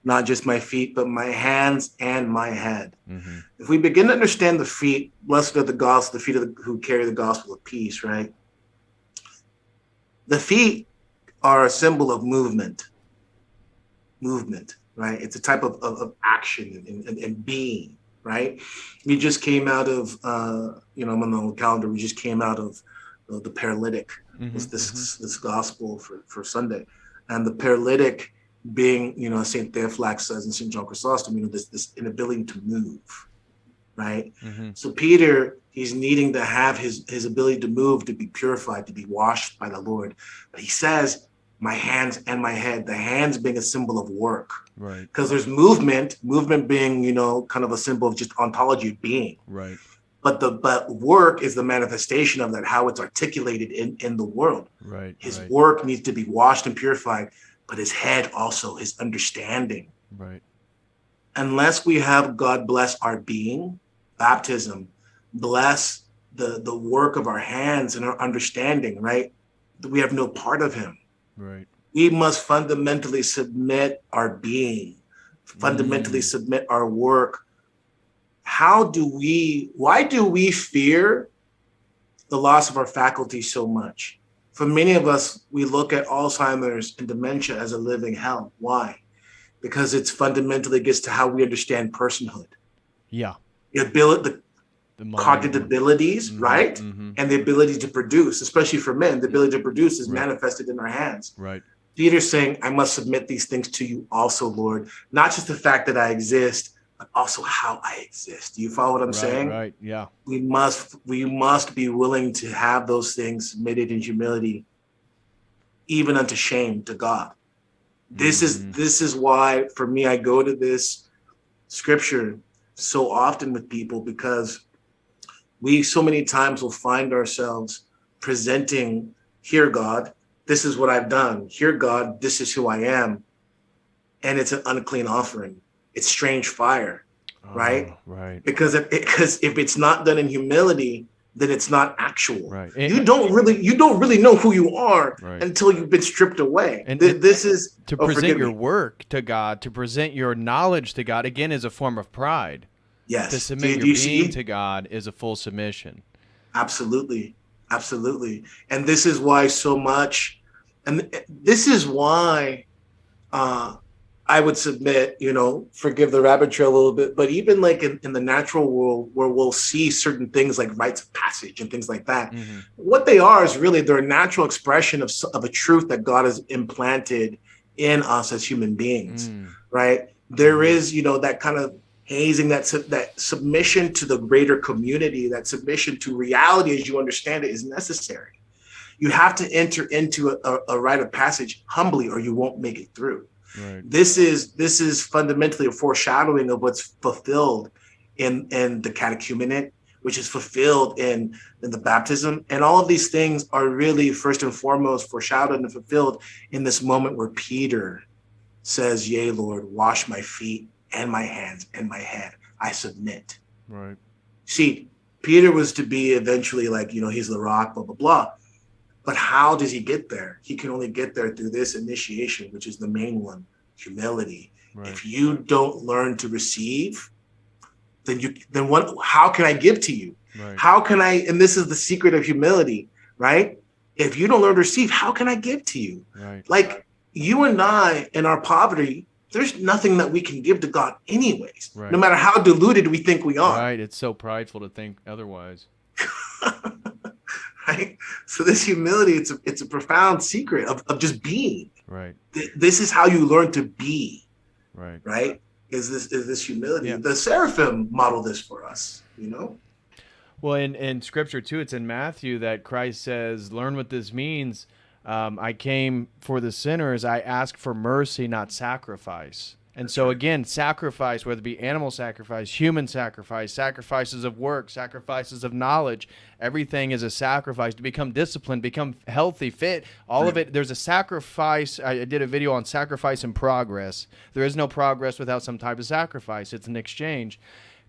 not just my feet, but my hands and my head. Mm-hmm. If we begin to understand the feet, blessed are the gospel, the feet of who carry the gospel of peace, right? The feet are a symbol of movement, right? It's a type of action and being, right? We just came out of, I'm on the calendar, we just came out of the paralytic, was this gospel for Sunday. And the paralytic being, St. Theophylact says in St. John Chrysostom, this inability to move, right? Mm-hmm. So Peter, he's needing to have his ability to move, to be purified, to be washed by the Lord. But he says, my hands and my head, the hands being a symbol of work, right? Because there's movement being, kind of a symbol of just ontology of being, right? But work is the manifestation of that, how it's articulated in the world, right? His work needs to be washed and purified, but his head also, his understanding, right? Unless we have God bless our being, baptism, bless the work of our hands and our understanding, right? We have no part of him. Right. We must fundamentally submit our being, fundamentally submit our work. Why do we fear the loss of our faculty so much? For many of us, we look at Alzheimer's and dementia as a living hell. Why? Because it's fundamentally gets to how we understand personhood. Yeah. The cognitive abilities, right? Mm-hmm. And the ability to produce, especially for men, the ability to produce is manifested in our hands. Right. Peter's saying, I must submit these things to you also, Lord. Not just the fact that I exist, but also how I exist. Do you follow what I'm saying? Right, yeah. We must be willing to have those things submitted in humility, even unto shame to God. This is why, for me, I go to this scripture so often with people, because we so many times will find ourselves presenting, here, God, this is what I've done. Here, God, this is who I am. And it's an unclean offering. It's strange fire, right? Right. Because if it's not done in humility, then it's not actual. Right. You don't really know who you are until you've been stripped away. And this is to present your work to God, to present your knowledge to God, again, is a form of pride. Yes. To submit your being to God is a full submission. Absolutely. Absolutely. And this is why so much, and this is why I would submit, forgive the rabbit trail a little bit, but even like in the natural world where we'll see certain things like rites of passage and things like that, what they are is really they're a natural expression of a truth that God has implanted in us as human beings, right? There is, that kind of hazing, that submission to the greater community, that submission to reality as you understand it is necessary. You have to enter into a rite of passage humbly or you won't make it through. Right. This is fundamentally a foreshadowing of what's fulfilled in the catechumenate, which is fulfilled in the baptism. And all of these things are really first and foremost foreshadowed and fulfilled in this moment where Peter says, yea, Lord, wash my feet and my hands and my head. I submit. Right. See, Peter was to be eventually like, he's the rock, blah, blah, blah. But how does he get there? He can only get there through this initiation, which is the main one, humility. Right. If you don't learn to receive, then what? How can I give to you? Right. How can I? And this is the secret of humility, right? If you don't learn to receive, how can I give to you? Right. Like you and I in our poverty, there's nothing that we can give to God anyways, Right. no matter how deluded we think we are. Right. It's so prideful to think otherwise. Right. So this humility, it's a profound secret of just being. Right. This is how you learn to be. Right. Right. Is this humility. Yeah. The seraphim model this for us, you know? Well, in Scripture, too, it's in Matthew that Christ says, learn what this means. I came for the sinners. I ask for mercy, not sacrifice. And so, again, sacrifice, whether it be animal sacrifice, human sacrifice, sacrifices of work, sacrifices of knowledge, everything is a sacrifice to become disciplined, become healthy, fit. All of it, there's a sacrifice. I did a video on sacrifice and progress. There is no progress without some type of sacrifice. It's an exchange.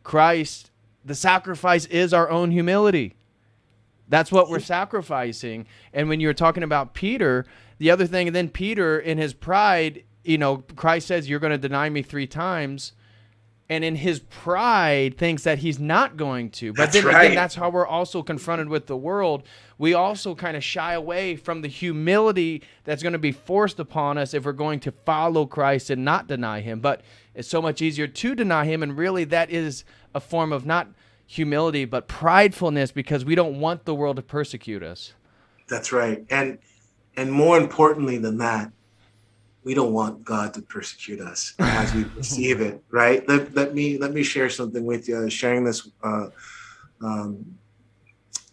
Christ, the sacrifice is our own humility. That's what we're sacrificing. And when you're talking about Peter, the other thing, and then Peter in his pride, you know, Christ says, you're going to deny me 3 times. And in his pride thinks that he's not going to. But then again, that's how we're also confronted with the world. We also kind of shy away from the humility that's going to be forced upon us if we're going to follow Christ and not deny him. But it's so much easier to deny him. And really that is a form of not humility, but pridefulness, because we don't want the world to persecute us. That's right. And more importantly than that, we don't want God to persecute us as we perceive it, right? Let me share something with you. I was sharing this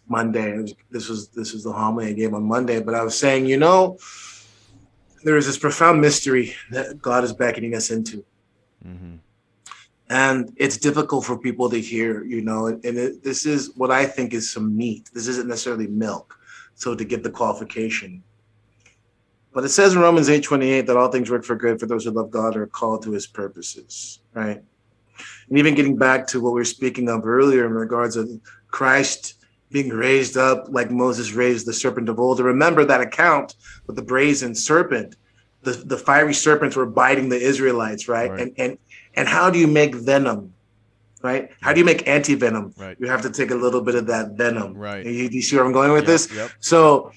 Monday. This was the homily I gave on Monday, but I was saying, you know, there is this profound mystery that God is beckoning us into. Mm-hmm. And it's difficult for people to hear, you know, and this is what I think is some meat. This isn't necessarily milk. So to get the qualification. But it says in Romans 8:28 that all things work for good for those who love God or are called to his purposes, right? And even getting back to what we were speaking of earlier in regards of Christ being raised up like Moses raised the serpent of old. To remember that account with the brazen serpent, the fiery serpents were biting the Israelites, right? And how do you make venom, right? How do you make anti-venom? Right. You have to take a little bit of that venom. Right. You see where I'm going with this? Yep. So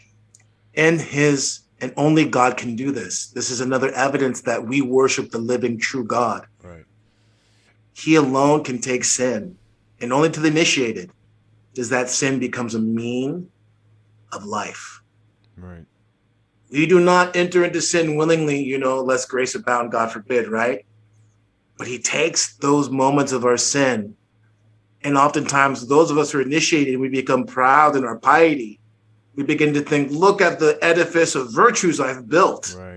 and only God can do this. This is another evidence that we worship the living, true God. Right. He alone can take sin, and only to the initiated does that sin becomes a mean of life. Right. We do not enter into sin willingly, you know, lest grace abound, God forbid, right? But he takes those moments of our sin, and oftentimes those of us who are initiated, we become proud in our piety. We begin to think, look at the edifice of virtues I've built. Right.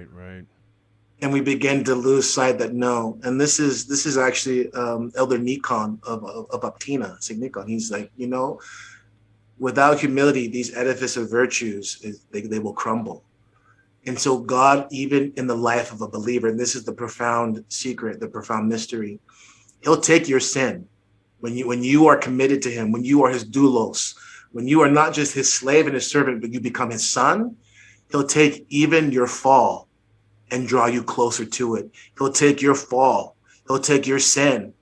And we begin to lose sight that no. And this is actually Elder Nikon of Aptina, St. Nikon. He's like, you know, without humility, these edifice of virtues, they will crumble. And so God, even in the life of a believer, and this is the profound secret, the profound mystery, he'll take your sin when you are committed to him, when you are his doulos, when you are not just his slave and his servant, but you become his son. He'll take even your fall and draw you closer to it. He'll take your fall, he'll take your sin,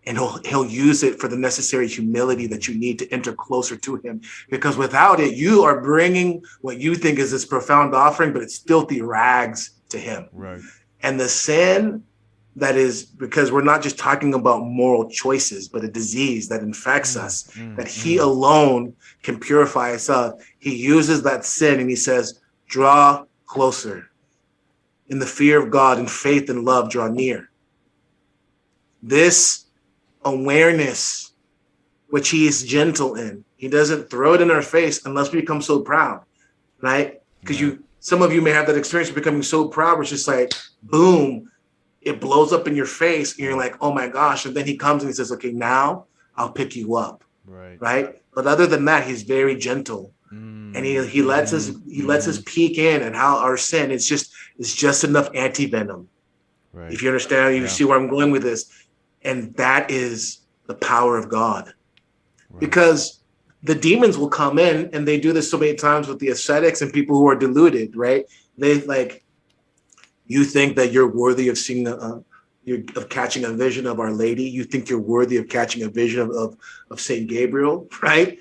and he'll use it for the necessary humility that you need to enter closer to him. Because without it, you are bringing what you think is this profound offering, but it's filthy rags to him. Right. And the sin that is, because we're not just talking about moral choices, but a disease that infects us, that he alone can purify us of. He uses that sin and he says, draw closer. In the fear of God and faith and love, draw near. This awareness, which he is gentle in, he doesn't throw it in our face unless we become so proud, right? Because some of you may have that experience of becoming so proud, where it's just like, boom, it blows up in your face, and you're like, oh my gosh. And then he comes and he says, okay, now I'll pick you up, right? But other than that, he's very gentle. And he lets us peek in at how our sin it's just enough anti-venom. Right. If you understand, you see where I'm going with this. And that is the power of God. Right. Because the demons will come in, and they do this so many times with the ascetics and people who are deluded, right? They like, you think that you're worthy of seeing of catching a vision of Our Lady. You think you're worthy of catching a vision of Saint Gabriel, right?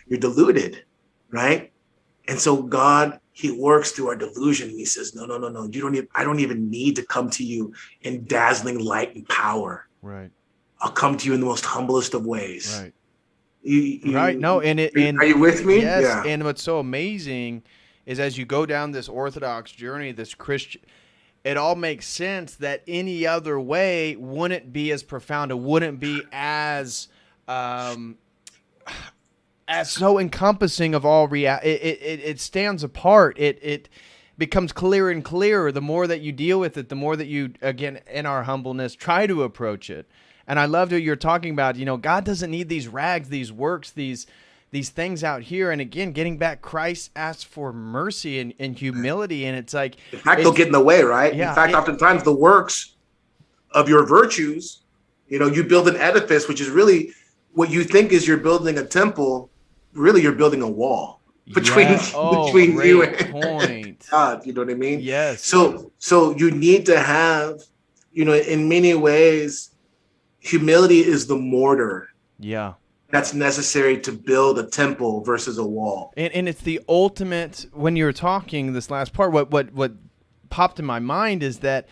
You're deluded, right? And so God, he works through our delusion. He says, no, no, no, no. I don't even need to come to you in dazzling light and power. Right. I'll come to you in the most humblest of ways. Right. Right. No, Are you with me? Yes. Yeah. And what's so amazing is as you go down this Orthodox journey, this Christian, it all makes sense that any other way wouldn't be as profound. It wouldn't be as so encompassing of all reality. It stands apart. It becomes clearer and clearer the more that you deal with it, the more that you, again, in our humbleness, try to approach it. And I loved what you're talking about. God doesn't need these rags, these works, these things out here. And again, getting back, Christ asks for mercy and humility. And it's like, in fact, they'll get in the way, right? Yeah, in fact, oftentimes the works of your virtues, you build an edifice, which is really what you think is you're building a temple. Really, you're building a wall between you and God. You know what I mean? Yes. So you need to have, in many ways, humility is the mortar. Yeah. That's necessary to build a temple versus a wall. And it's the ultimate. When you were talking this last part, what popped in my mind is that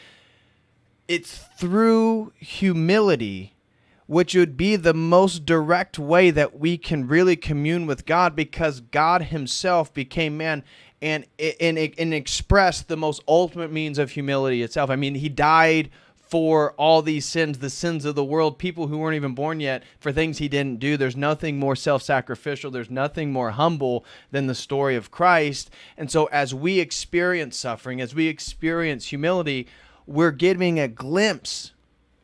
it's through humility, which would be the most direct way that we can really commune with God, because God himself became man and expressed the most ultimate means of humility itself. I mean, he died for all these sins, the sins of the world, people who weren't even born yet, for things he didn't do. There's nothing more self-sacrificial. There's nothing more humble than the story of Christ. And so as we experience suffering, as we experience humility, we're getting a glimpse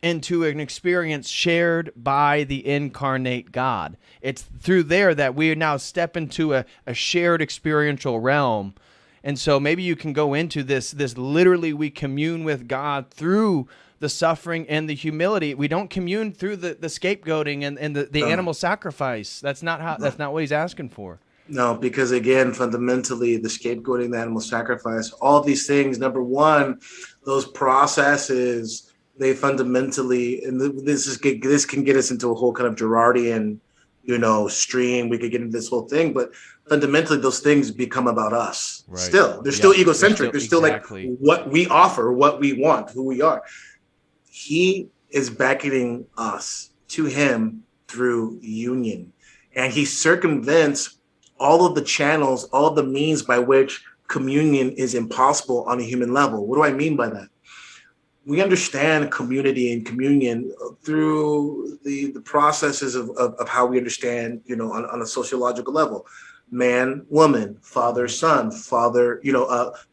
into an experience shared by the incarnate God. It's through there that we now step into a shared experiential realm. And so maybe you can go into this literally we commune with God through the suffering and the humility. We don't commune through the scapegoating and the animal sacrifice. That's not what he's asking for. No, because again, fundamentally, the scapegoating, the animal sacrifice, all these things, number one, those processes, they fundamentally, and this can get us into a whole kind of Girardian, stream. We could get into this whole thing, but fundamentally, those things become about us. Right. Still, they're still egocentric. They're still exactly like what we offer, what we want, who we are. He is beckoning us to him through union, and he circumvents all of the channels, all of the means by which communion is impossible on a human level. What do I mean by that? We understand community and communion through the processes of how we understand, on a sociological level. Man, woman, father, son, father,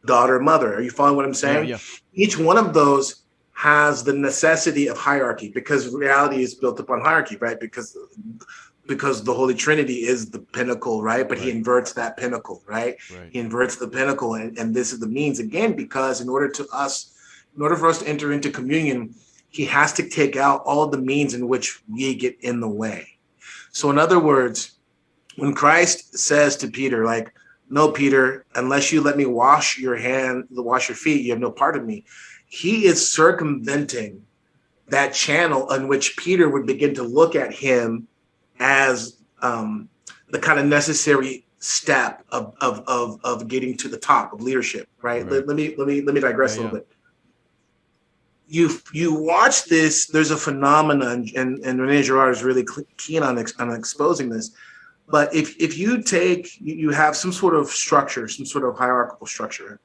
daughter, mother. Are you following what I'm saying? Yeah. Each one of those has the necessity of hierarchy, because reality is built upon hierarchy, right? Because the Holy Trinity is the pinnacle, right? But he inverts that pinnacle, right? He inverts the pinnacle. And this is the means, again, because in order for us to enter into communion, he has to take out all of the means in which we get in the way. So in other words, when Christ says to Peter, like, no, Peter, unless you let me wash your feet, you have no part of me. He is circumventing that channel in which Peter would begin to look at him as the kind of necessary step of getting to the top of leadership, right? Let me digress a little bit. You watch this. There's a phenomenon, and René Girard is really keen on exposing this. But if you have some sort of structure, some sort of hierarchical structure,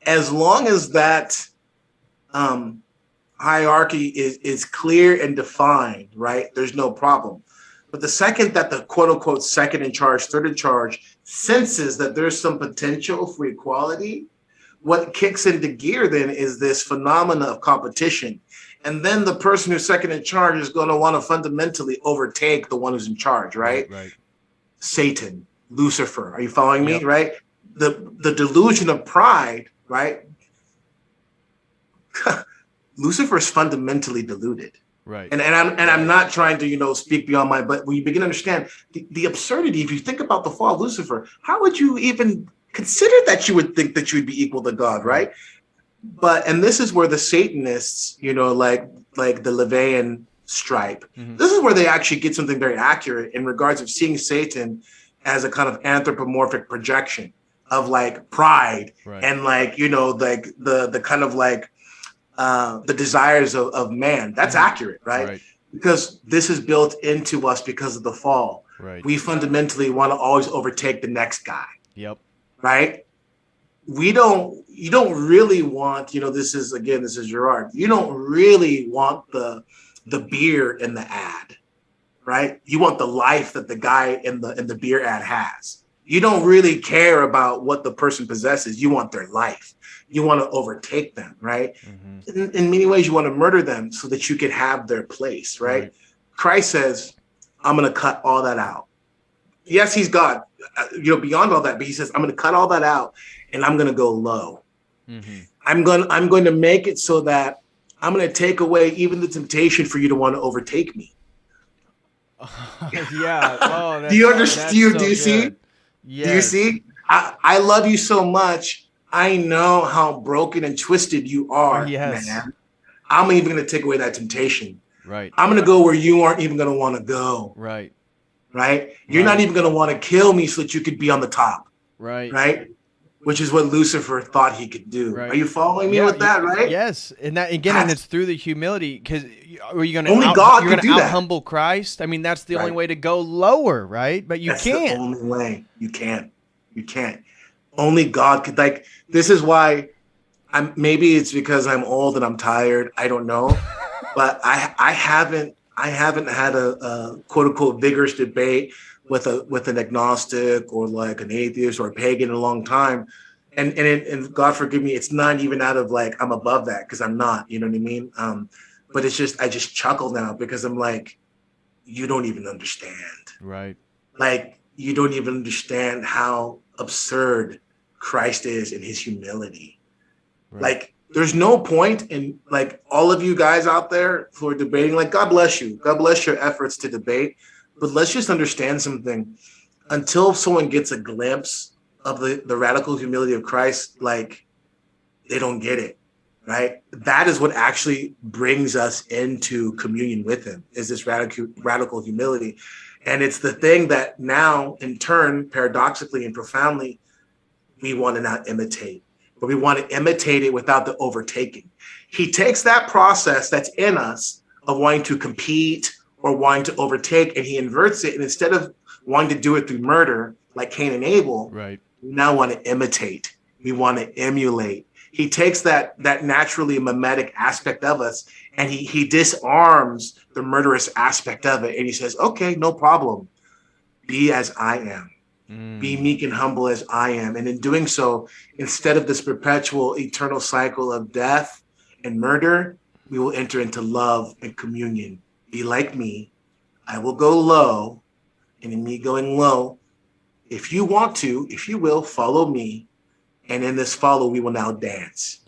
as long as that hierarchy is clear and defined, right, there's no problem. But the second that the quote unquote second in charge, third in charge senses that there's some potential for equality, what kicks into gear then is this phenomena of competition. And then the person who's second in charge is going to want to fundamentally overtake the one who's in charge, right? Right. Satan, Lucifer. Are you following me? Right? The delusion of pride, right? Lucifer is fundamentally deluded. Right. And I'm not trying to, speak beyond but when you begin to understand the absurdity, if you think about the fall of Lucifer, how would you even consider that you would think that you would be equal to God, right? And this is where the Satanists, like the Levian stripe, this is where they actually get something very accurate in regards of seeing Satan as a kind of anthropomorphic projection of like pride and like, you know, like the kind of like the desires of man. That's accurate, right? Because this is built into us because of the fall. We fundamentally want to always overtake the next guy. Right? You don't really want, you know, this is Gerard. You don't really want the beer in the ad, right? You want the life that the guy in the beer ad has. You don't really care about what the person possesses. You want their life. You want to overtake them, right? In many ways, you want to murder them so that you can have their place, right? Christ says, I'm going to cut all that out. Yes, he's God, you know, beyond all that, but he says, I'm going to cut all that out and I'm going to go low. I'm going to make it so that I'm going to take away even the temptation for you to want to overtake me. Yeah. Oh, do you understand? Do you see? Yes. Do you see? I love you so much. I know how broken and twisted you are, man. I'm even going to take away that temptation. I'm going to go where you aren't even going to want to go. You're not even going to want to kill me so that you could be on the top. Right? Which is what Lucifer thought he could do. Are you following me with that, right? Yes. And that again, and it's through the humility, because are you going to out humble Christ? I mean, that's the only way to go lower, right? But you can't. That's the only way. You can't. Only God could. Like, this is why maybe it's because I'm old and I'm tired. I don't know. But I haven't had a quote unquote vigorous debate with an agnostic or like an atheist or a pagan in a long time. And God forgive me, it's not even out of like, I'm above that, because I'm not, you know what I mean? But it's just, I just chuckle now because I'm like, you don't even understand. Like, you don't even understand how absurd Christ is in his humility. Like, there's no point in, like, all of you guys out there who are debating, like, God bless you. God bless your efforts to debate. But let's just understand something. Until someone gets a glimpse of the radical humility of Christ, like, they don't get it, right? That is what actually brings us into communion with him, is this radical humility. And it's the thing that now, in turn, paradoxically and profoundly, we want to now imitate. But we want to imitate it without the overtaking. He takes that process that's in us of wanting to compete or wanting to overtake, and he inverts it. And instead of wanting to do it through murder, like Cain and Abel, we now want to imitate. We want to emulate. He takes that naturally mimetic aspect of us, and he disarms the murderous aspect of it. And he says, okay, no problem. Be as I am. Be meek and humble as I am. And in doing so, instead of this perpetual eternal cycle of death and murder, we will enter into love and communion. Be like me. I will go low. And in me going low, if you want to, if you will, follow me. And in this follow, we will now dance.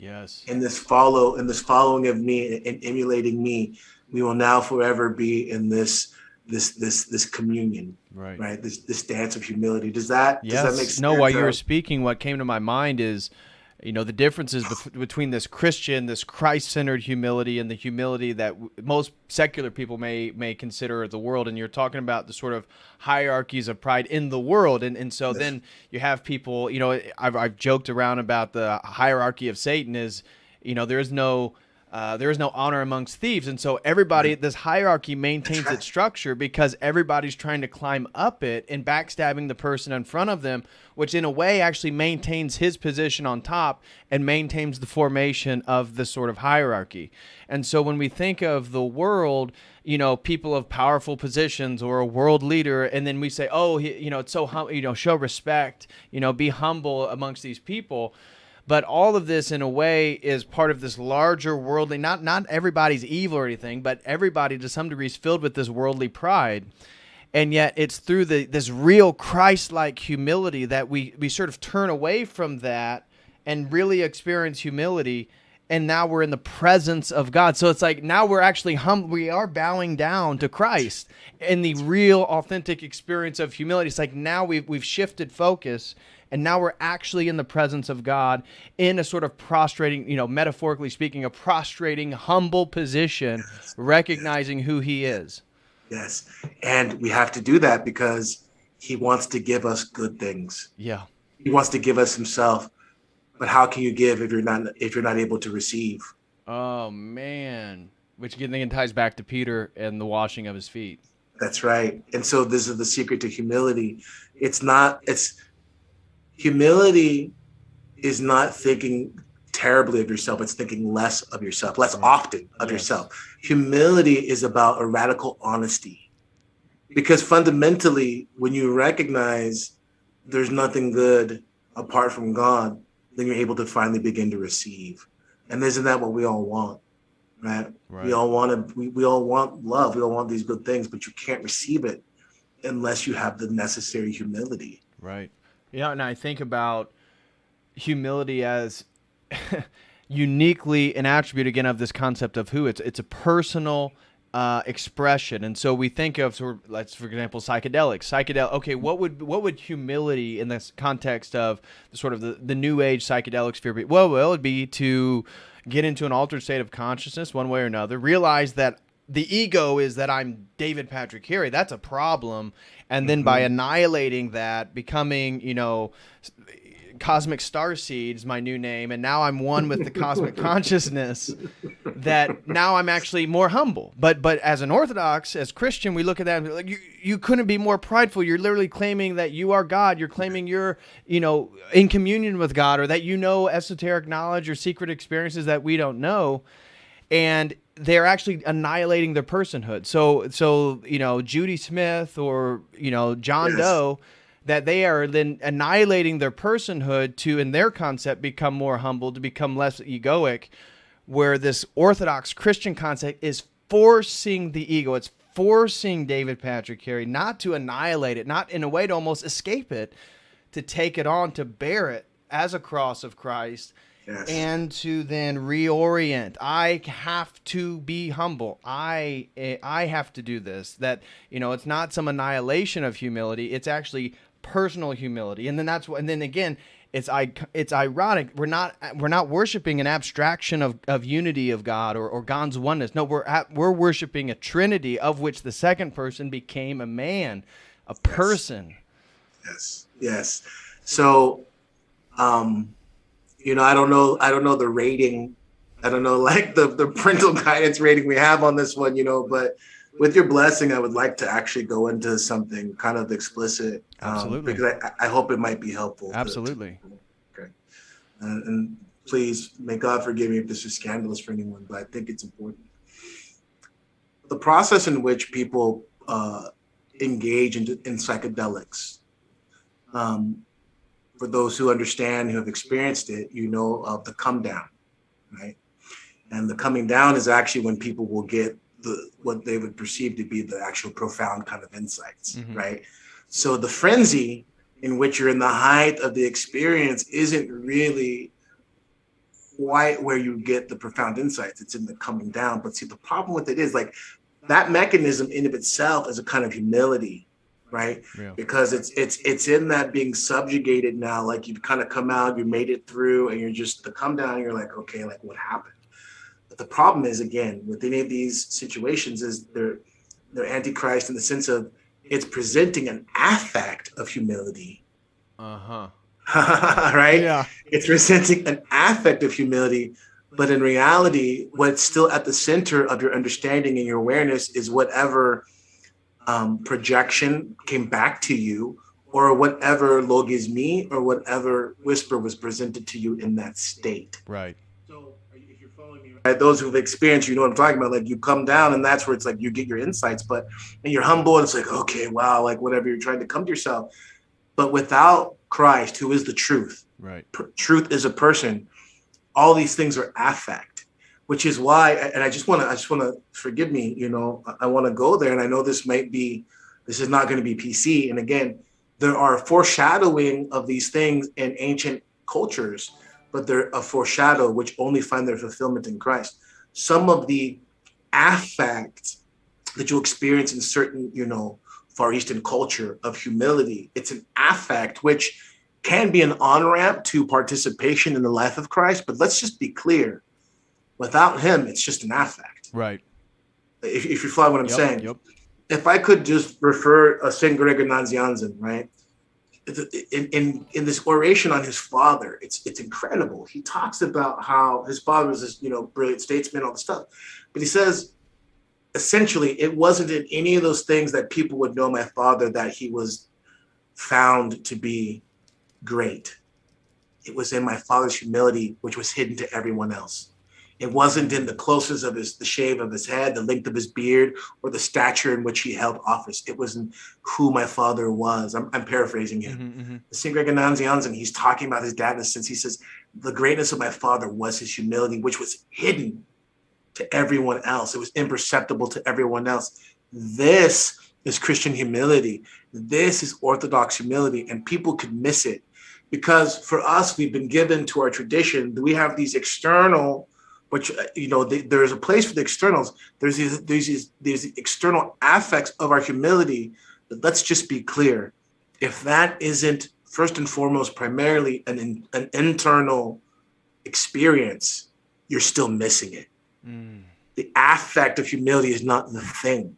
In this following of me and emulating me, we will now forever be in this communion, right? This dance of humility. Does that make sense? No, while you were speaking, what came to my mind is, you know, the differences between this Christian, this Christ-centered humility, and the humility that most secular people may consider the world. And you're talking about the sort of hierarchies of pride in the world, and so then you have people. You know, I've joked around about the hierarchy of Satan is, you know, there is no honor amongst thieves. And so everybody, this hierarchy maintains its structure because everybody's trying to climb up it and backstabbing the person in front of them, which in a way actually maintains his position on top and maintains the formation of the sort of hierarchy. And so when we think of the world, you know, people of powerful positions or a world leader, and then we say, oh, you know, it's so, you know, show respect, you know, be humble amongst these people. But all of this, in a way, is part of this larger worldly, not everybody's evil or anything, but everybody to some degree is filled with this worldly pride. And yet it's through this real Christ-like humility that we sort of turn away from that and really experience humility. And now we're in the presence of God. So it's like now we're actually we are bowing down to Christ in the real, authentic experience of humility. It's like now we've shifted focus. And now we're actually in the presence of God in a sort of prostrating, you know, metaphorically speaking, a prostrating, humble position, recognizing who he is. Yes. And we have to do that because he wants to give us good things. Yeah. He wants to give us himself. But how can you give if you're not able to receive? Oh man. Which again ties back to Peter and the washing of his feet. That's right. And so this is the secret to humility. Humility is not thinking terribly of yourself. It's thinking less of yourself, less often of yourself. Humility is about a radical honesty. Because fundamentally, when you recognize there's nothing good apart from God, then you're able to finally begin to receive. And isn't that what we all want? Right? We all want we all want love. We all want these good things, but you can't receive it unless you have the necessary humility. Right. Yeah, and I think about humility as uniquely an attribute again of this concept of who it's a personal expression. And so we think of let's for example psychedelics. Okay, what would humility in this context of the new age psychedelic sphere be? Well, it would be to get into an altered state of consciousness one way or another, realize that the ego is that I'm David Patrick Carey. That's a problem. And then by annihilating that, becoming, Cosmic Starseed is my new name, and now I'm one with the cosmic consciousness, that now I'm actually more humble. But as an Orthodox, as Christian, we look at that and be like, you couldn't be more prideful. You're literally claiming that you are God. You're claiming you're, in communion with God, or that esoteric knowledge or secret experiences that we don't know. And they're actually annihilating their personhood. So Judy Smith or, John Doe, that they are then annihilating their personhood to, in their concept, become more humble, to become less egoic, where this Orthodox Christian concept is forcing the ego. It's forcing David Patrick Carey not to annihilate it, not in a way to almost escape it, to take it on, to bear it as a cross of Christ. Yes. And to then reorient. I have to be humble. I have to do this. That it's not some annihilation of humility. It's actually personal humility. And then and then again, it's ironic. We're not worshiping an abstraction of unity of God or God's oneness. No, we're worshiping a Trinity of which the second person became a man, a person. Yes. So, I don't know the rating. I don't know the parental guidance rating we have on this one, but with your blessing, I would like to actually go into something kind of explicit. Absolutely. Because I hope it might be helpful. Absolutely. Okay. And please, may God forgive me if this is scandalous for anyone, but I think it's important. The process in which people engage in psychedelics, for those who understand, who have experienced it, of the come down, right? And the coming down is actually when people will get what they would perceive to be the actual profound kind of insights, right? So the frenzy in which you're in the height of the experience isn't really quite where you get the profound insights. It's in the coming down. But see, the problem with it is that mechanism in of itself is a kind of humility, right? Yeah. Because it's in that being subjugated now, like you've kind of come out, you made it through, and you're just the come down, you're like, okay, like what happened? But the problem is, again, with any of these situations is they're antichrist in the sense of it's presenting an affect of humility. Right? Yeah. It's presenting an affect of humility, but in reality, what's still at the center of your understanding and your awareness is whatever projection came back to you, or whatever logisme or whatever whisper was presented to you in that state. Right. So if you're following me, right, those who've experienced, you know what I'm talking about. Like you come down, and that's where it's like you get your insights, and you're humble, and it's like, okay, wow, like whatever, you're trying to come to yourself. But without Christ, who is the truth, right? Truth is a person. All these things are affect, which is why, and I just want to forgive me, I want to go there, and I know this is not going to be PC. And again, there are foreshadowing of these things in ancient cultures, but they're a foreshadow which only find their fulfillment in Christ. Some of the affect that you experience in certain, Far Eastern culture of humility, it's an affect which can be an on-ramp to participation in the life of Christ. But let's just be clear. Without him, it's just an affect. Right. If you follow what I'm saying. Yep. if I could just refer Saint Gregor Nazianzen, right? In this oration on his father, it's incredible. He talks about how his father was this, brilliant statesman, all the stuff. But he says, essentially, it wasn't in any of those things that people would know my father that he was found to be great. It was in my father's humility, which was hidden to everyone else. It wasn't in the closeness of the shave of his head, the length of his beard, or the stature in which he held office. It was in who my father was. I'm paraphrasing him. Mm-hmm. St. Gregor Nazianzen, he's talking about his dad in a sense. He says, the greatness of my father was his humility, which was hidden to everyone else. It was imperceptible to everyone else. This is Christian humility. This is Orthodox humility, and people could miss it. Because for us, we've been given to our tradition, we have these external, which, there's a place for the externals. There's these external affects of our humility. But let's just be clear. If that isn't first and foremost, primarily an internal experience, you're still missing it. The affect of humility is not the thing.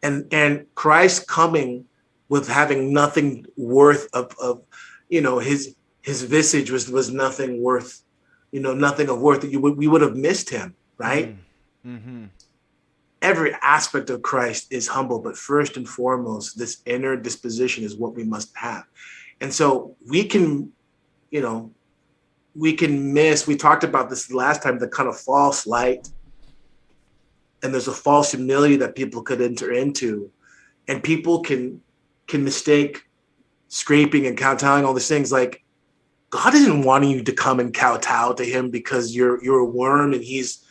And Christ coming with having nothing worth of his visage was nothing worth, nothing of worth. We would have missed him, right? Mm-hmm. Every aspect of Christ is humble, but first and foremost, this inner disposition is what we must have. And so we can miss, we talked about this last time, the kind of false light. And there's a false humility that people could enter into. And people can mistake scraping and kowtowing, all these things. Like, God isn't wanting you to come and kowtow to him because you're a worm, and he's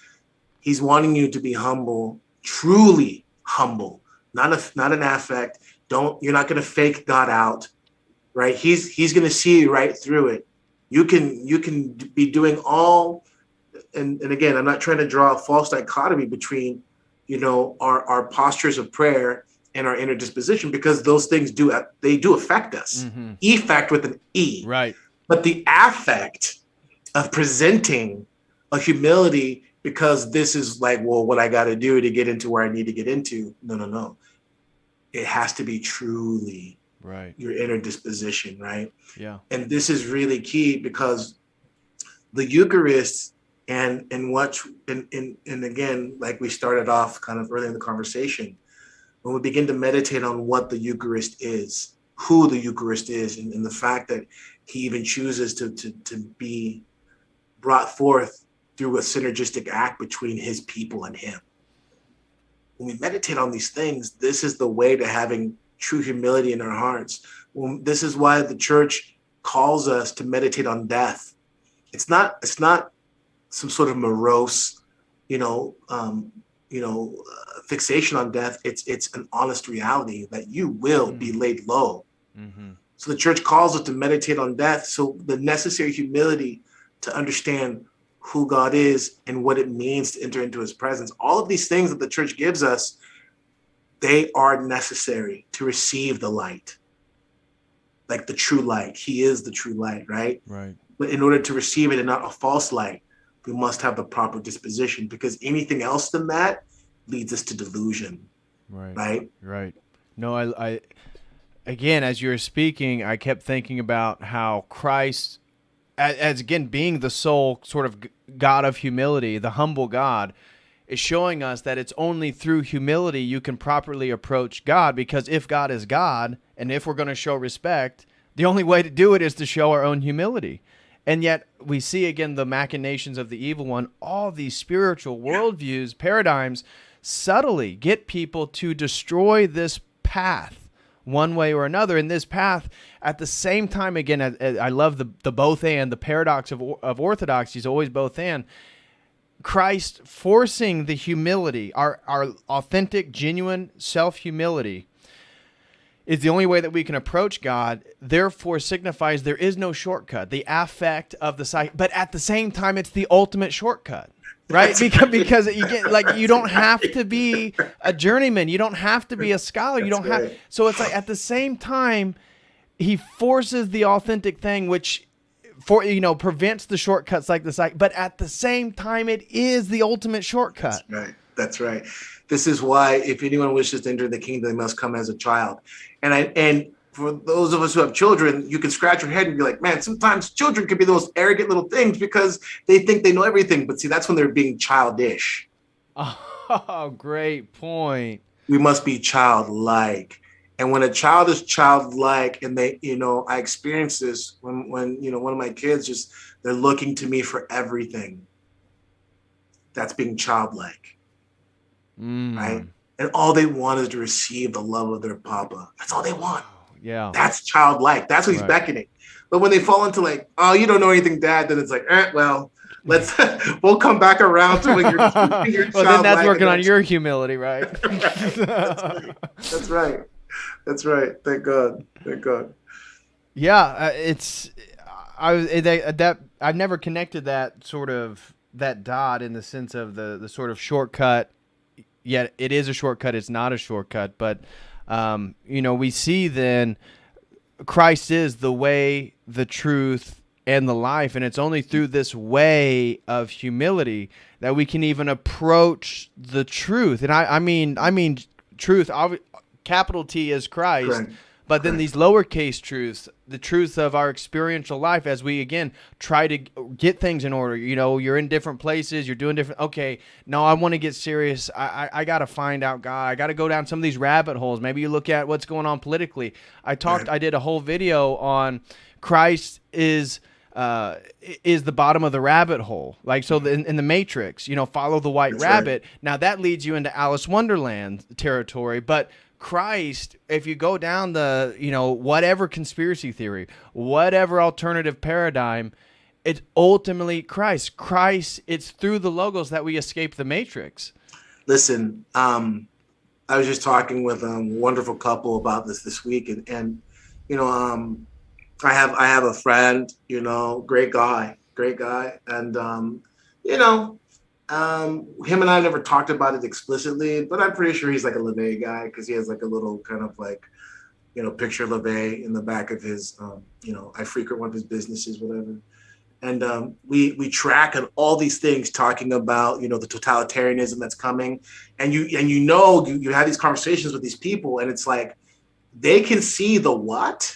wanting you to be humble, truly humble, not an affect. You're not going to fake God out, right? He's going to see you right through it. You can be doing all, and again, I'm not trying to draw a false dichotomy between, our postures of prayer and our inner disposition, because those things do affect us. Mm-hmm. Effect with an E. Right. But the affect of presenting a humility, because this is like, well, what I got to do to get into where I need to get into. No. It has to be truly right. Your inner disposition, right? Yeah. And this is really key, because the Eucharist and again, like we started off kind of early in the conversation, when we begin to meditate on what the Eucharist is, who the Eucharist is, and the fact that he even chooses to be brought forth through a synergistic act between his people and him. When we meditate on these things, this is the way to having true humility in our hearts. This is why the church calls us to meditate on death. It's not some sort of morose, fixation on death. It's an honest reality that you will be laid low. Mm-hmm. So the church calls us to meditate on death. So the necessary humility to understand who God is and what it means to enter into his presence. All of these things that the church gives us, they are necessary to receive the light, like the true light. He is the true light, right? Right. But in order to receive it and not a false light, we must have the proper disposition, because anything else than that leads us to delusion. Right. No, I again, as you were speaking, I kept thinking about how Christ, as again, being the sole sort of God of humility, the humble God, is showing us that it's only through humility you can properly approach God, because if God is God, and if we're going to show respect, the only way to do it is to show our own humility. And yet we see again the machinations of the evil one, all these spiritual worldviews, paradigms, subtly get people to destroy this path one way or another. And this path, at the same time, again, I love the both and, the paradox of Orthodoxy is always both and. Christ forcing the humility, our authentic, genuine self-humility, is the only way that we can approach God, therefore signifies there is no shortcut, the affect of the sight, but at the same time, it's the ultimate shortcut, right? Because you get, like, you don't have to be a journeyman. You don't have to be a scholar. You don't have. So it's like, at the same time, he forces the authentic thing, which prevents the shortcuts like the sight, but at the same time, it is the ultimate shortcut. Right. That's right. This is why if anyone wishes to enter the kingdom, they must come as a child. And for those of us who have children, you can scratch your head and be like, man, sometimes children can be the most arrogant little things because they think they know everything. But see, that's when they're being childish. Oh, great point. We must be childlike. And when a child is childlike, and they, I experience this when one of my kids they're looking to me for everything. That's being childlike. Right? And all they want is to receive the love of their papa. That's all they want. Yeah. That's childlike. That's what he's beckoning. But when they fall into like, oh, you don't know anything, Dad, then it's like, well, we'll come back around to when you're well, then that's working on your humility, right? Right. That's right. That's right. Thank God. Thank God. Yeah, I've never connected that dot in the sense of the sort of shortcut. Yet it is a shortcut. It's not a shortcut, but we see then Christ is the way, the truth, and the life, and it's only through this way of humility that we can even approach the truth. And I mean truth. Capital T is Christ. Correct. But then these lowercase truths, the truth of our experiential life, as we, again, try to get things in order. You're in different places. You're doing different. Okay, no, I want to get serious. I got to find out God. I got to go down some of these rabbit holes. Maybe you look at what's going on politically. I did a whole video on Christ is the bottom of the rabbit hole. Like, so in the Matrix, follow the white rabbit. Right. Now that leads you into Alice Wonderland territory, but Christ, if you go down the, whatever conspiracy theory, whatever alternative paradigm, it's ultimately Christ. Christ, it's through the logos that we escape the Matrix. Listen, I was just talking with a wonderful couple about this week, and I have a friend, great guy, and him and I never talked about it explicitly, but I'm pretty sure he's like a LeVay guy because he has like a little kind of like, picture of LeVay in the back of his, I frequent one of his businesses, whatever. And we track on all these things talking about, the totalitarianism that's coming. And you have these conversations with these people, and it's like, they can see the what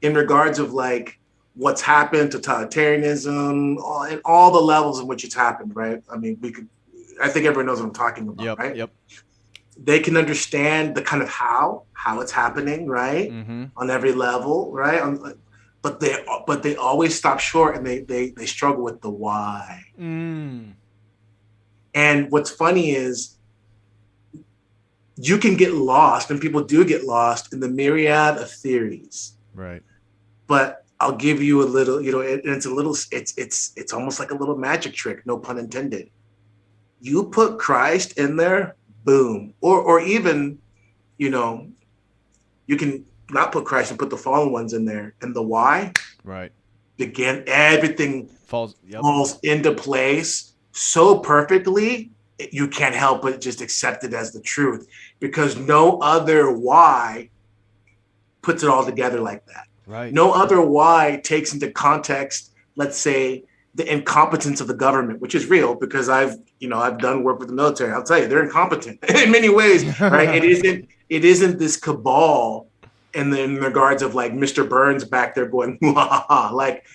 in regards of like, what's happened, totalitarianism, and all the levels in which it's happened, right? I mean, I think everyone knows what I'm talking about, right? Yep. They can understand the kind of how it's happening, right? Mm-hmm. On every level, right? But they always stop short, and they struggle with the why. Mm. And what's funny is you can get lost, and people do get lost in the myriad of theories. Right. But I'll give you a little, it's almost like a little magic trick, no pun intended. You put Christ in there, boom. Or even, you can not put Christ and put the fallen ones in there. And the why? Right. Again, everything falls into place so perfectly, you can't help but just accept it as the truth, because no other why puts it all together like that. Right. No other why takes into context, let's say, the incompetence of the government, which is real because I've done work with the military. I'll tell you, they're incompetent in many ways, right? It isn't this cabal in regards of like Mr. Burns back there going, like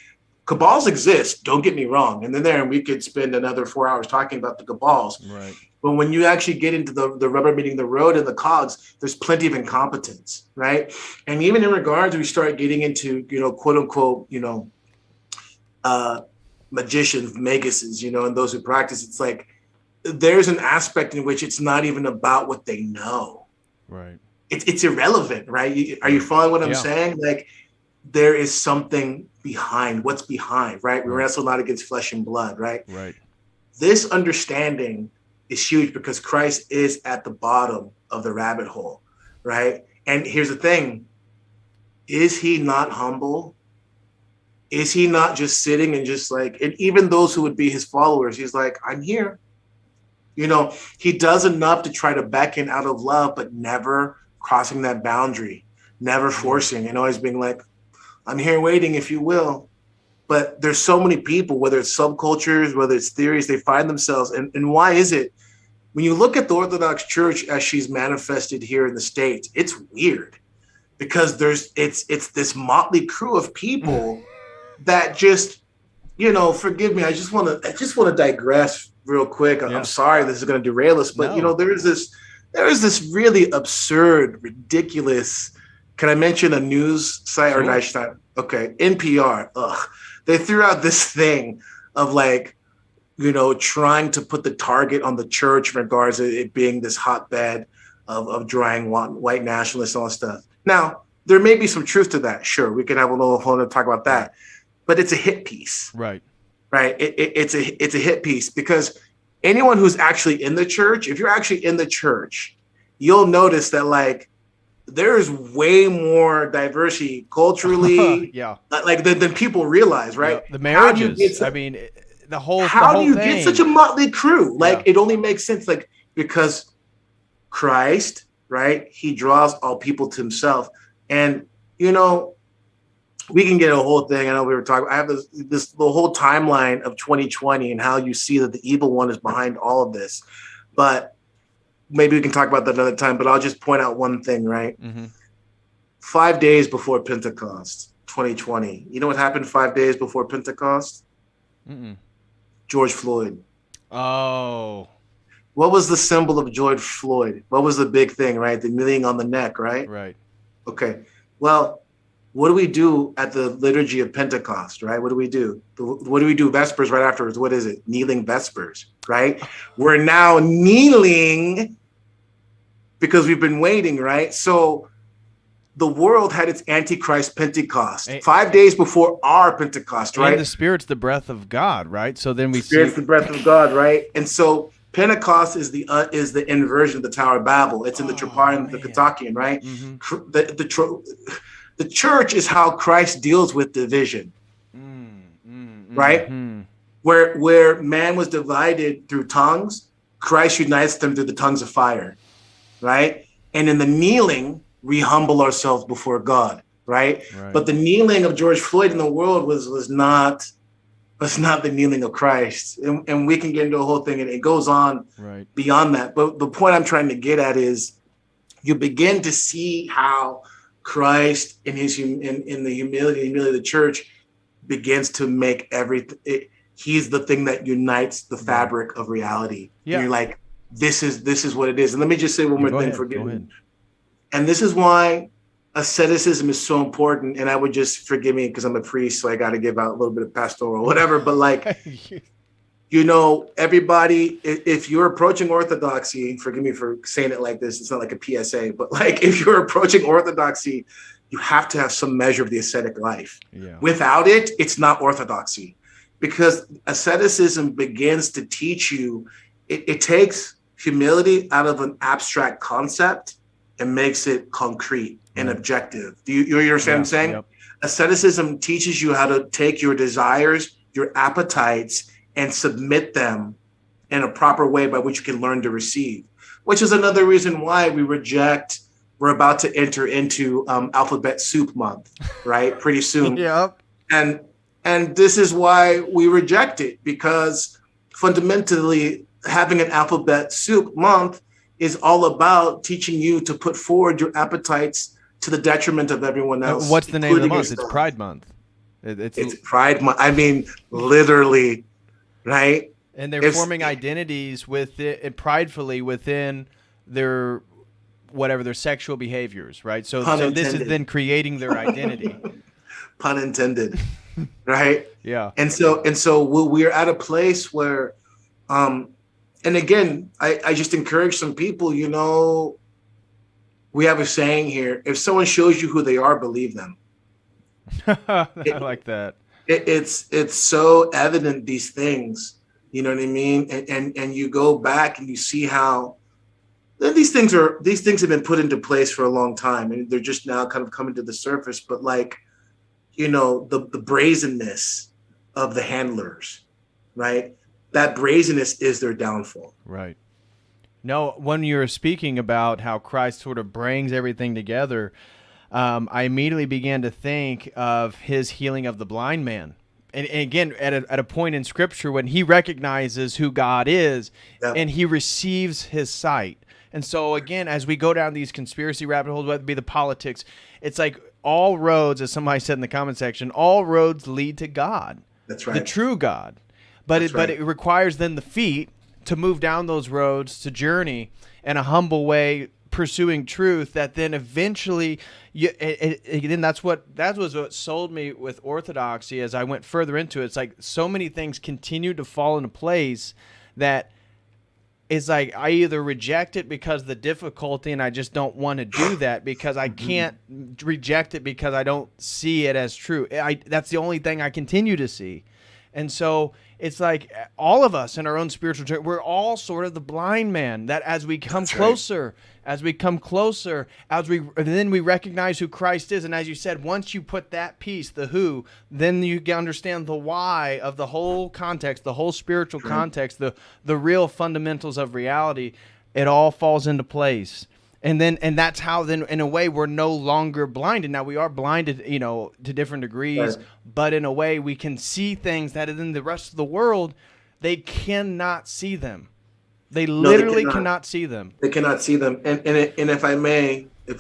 cabals exist. Don't get me wrong. And then we could spend another 4 hours talking about the cabals. Right. But when you actually get into the rubber meeting the road and the cogs, there's plenty of incompetence, right? And even in regards, we start getting into, quote unquote, magicians, maguses, and those who practice, it's like, there's an aspect in which it's not even about what they know. Right. It's irrelevant, right? Are you following what I'm saying? Like, there is something behind. What's behind, right? We wrestle not against flesh and blood, right? Right. This understanding is huge because Christ is at the bottom of the rabbit hole, right? And here's the thing. Is he not humble? Is he not just sitting and just like, and even those who would be his followers, he's like, I'm here. He does enough to try to beckon out of love, but never crossing that boundary, never forcing, and always being like, I'm here waiting, if you will. But there's so many people, whether it's subcultures, whether it's theories, they find themselves. And why is it? when you look at the Orthodox Church as she's manifested here in the States, it's weird because it's this motley crew of people that just, forgive me. I just want to digress real quick. I'm sorry, this is going to derail us, but there is this really absurd, ridiculous. Can I mention a news site or nice time? Okay, NPR. They threw out this thing of like, trying to put the target on the church in regards to it being this hotbed of drying white nationalists and all that stuff. Now, there may be some truth to that. Sure, we can have a little whole talk about that, but it's a hit piece. Right. It's a hit piece because anyone who's actually in the church, if you're actually in the church, you'll notice that like there's way more diversity culturally, than people realize, right? Yeah. The marriages. How do you get such a motley crew? Like it only makes sense, like because Christ, right? He draws all people to himself, and we can get a whole thing. I know we were talking. I have the whole timeline of 2020 and how you see that the evil one is behind all of this, but maybe we can talk about that another time. But I'll just point out one thing, right? Mm-hmm. 5 days before Pentecost, 2020. You know what happened 5 days before Pentecost? Mm-mm. George Floyd. Oh. What was the symbol of George Floyd? What was the big thing, right? The kneeling on the neck, right? Right. Okay. Well, what do we do at the liturgy of Pentecost, right? What do we do? What do we do Vespers right afterwards? What is it? Kneeling Vespers, right? We're now kneeling because we've been waiting, right? So the world had its Antichrist Pentecost 5 days before our Pentecost, right? And the Spirit's the breath of God, right? So then we Spirit's the breath of God, right? And so Pentecost is the inversion of the Tower of Babel. It's in the Troparion and the Kotakian, right? Mm-hmm. The church is how Christ deals with division, right? Mm-hmm. Where man was divided through tongues, Christ unites them through the tongues of fire, right? And in the kneeling, we humble ourselves before God, right? But the kneeling of George Floyd in the world was not the kneeling of Christ. And we can get into a whole thing, and it goes on beyond that. But the point I'm trying to get at is you begin to see how Christ in the humility of the church begins to make everything. He's the thing that unites the fabric of reality. Yeah. And you're like, this is what it is. And let me just say one more thing, forgive me. And this is why asceticism is so important. And I would just forgive me because I'm a priest, so I got to give out a little bit of pastoral, whatever. But like, everybody, if you're approaching Orthodoxy, forgive me for saying it like this, it's not like a PSA, but like if you're approaching Orthodoxy, you have to have some measure of the ascetic life. Yeah. Without it, it's not Orthodoxy, because asceticism begins to teach you, it takes humility out of an abstract concept and makes it concrete and objective. Do you understand what I'm saying? Yep. Asceticism teaches you how to take your desires, your appetites, and submit them in a proper way by which you can learn to receive, which is another reason why we're about to enter into Alphabet Soup Month, right? Pretty soon. Yep. And this is why we reject it, because fundamentally having an Alphabet Soup Month is all about teaching you to put forward your appetites to the detriment of everyone else. What's the name of the month? It's Pride Month. It's Pride Month. I mean, literally, right? And they're forming identities pridefully within their sexual behaviors, right? So this is then creating their identity. Pun intended, right? Yeah. And so we're at a place where, and again, I just encourage some people, we have a saying here: if someone shows you who they are, believe them. I like that. It's so evident, these things, you know what I mean? And you go back and you see how these things have been put into place for a long time, and they're just now kind of coming to the surface. But like, the brazenness of the handlers, right? That brazenness is their downfall. Right. No, when you're speaking about how Christ sort of brings everything together, I immediately began to think of his healing of the blind man and again, at a point in Scripture when he recognizes who God is, and he receives his sight. And so, again, as we go down these conspiracy rabbit holes, whether it be the politics, it's like all roads, as somebody said in the comment section, all roads lead to God. That's right. The true God. But it requires then the feet to move down those roads, to journey in a humble way, pursuing truth, that then eventually then that was what sold me with Orthodoxy as I went further into it. It's like so many things continue to fall into place that it's like I either reject it because of the difficulty and I just don't want to do that because I can't reject it because I don't see it as true. That's the only thing I continue to see. And so it's like all of us in our own spiritual journey, we're all sort of the blind man that as we come closer, then we recognize who Christ is. And as you said, once you put that piece, the who, then you can understand the why of the whole context, the whole spiritual context, the real fundamentals of reality. It all falls into place. And that's how then in a way we're no longer blinded. Now we are blinded, to different degrees, but in a way we can see things that in the rest of the world, they cannot see them. They literally cannot see them. They cannot see them. And if I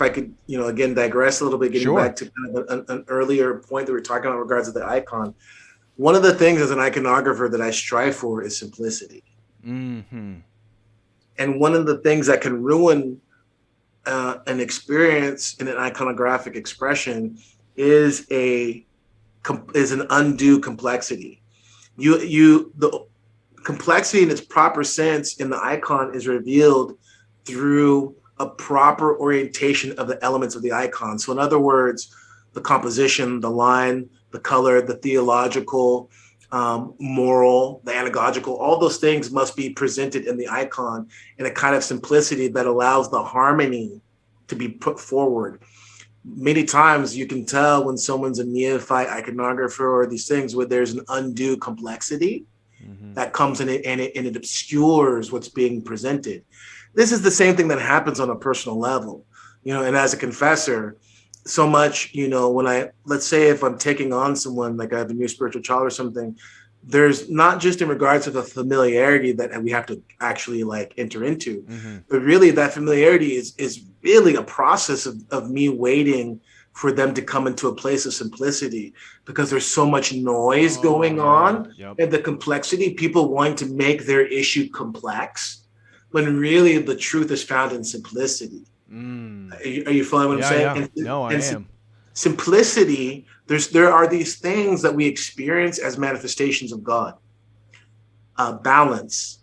could, again, digress a little bit, getting back to kind of an earlier point that we were talking about in regards to the icon. One of the things as an iconographer that I strive for is simplicity. Mm-hmm. And one of the things that can ruin an experience in an iconographic expression is an undue complexity. The complexity in its proper sense in the icon is revealed through a proper orientation of the elements of the icon. So in other words, the composition, the line, the color, the theological, moral, the anagogical, all those things must be presented in the icon in a kind of simplicity that allows the harmony to be put forward. Many times you can tell when someone's a neophyte iconographer or these things where there's an undue complexity that comes in it and it obscures what's being presented. This is the same thing that happens on a personal level, and as a confessor, so much, let's say if I'm taking on someone, like I have a new spiritual child or something, there's not just in regards to the familiarity that we have to actually enter into, but really that familiarity is really a process of me waiting for them to come into a place of simplicity because there's so much noise going on and the complexity, people wanting to make their issue complex when really the truth is found in simplicity. Are you following what I'm saying? Yeah. I am. Simplicity, there are these things that we experience as manifestations of God. Balance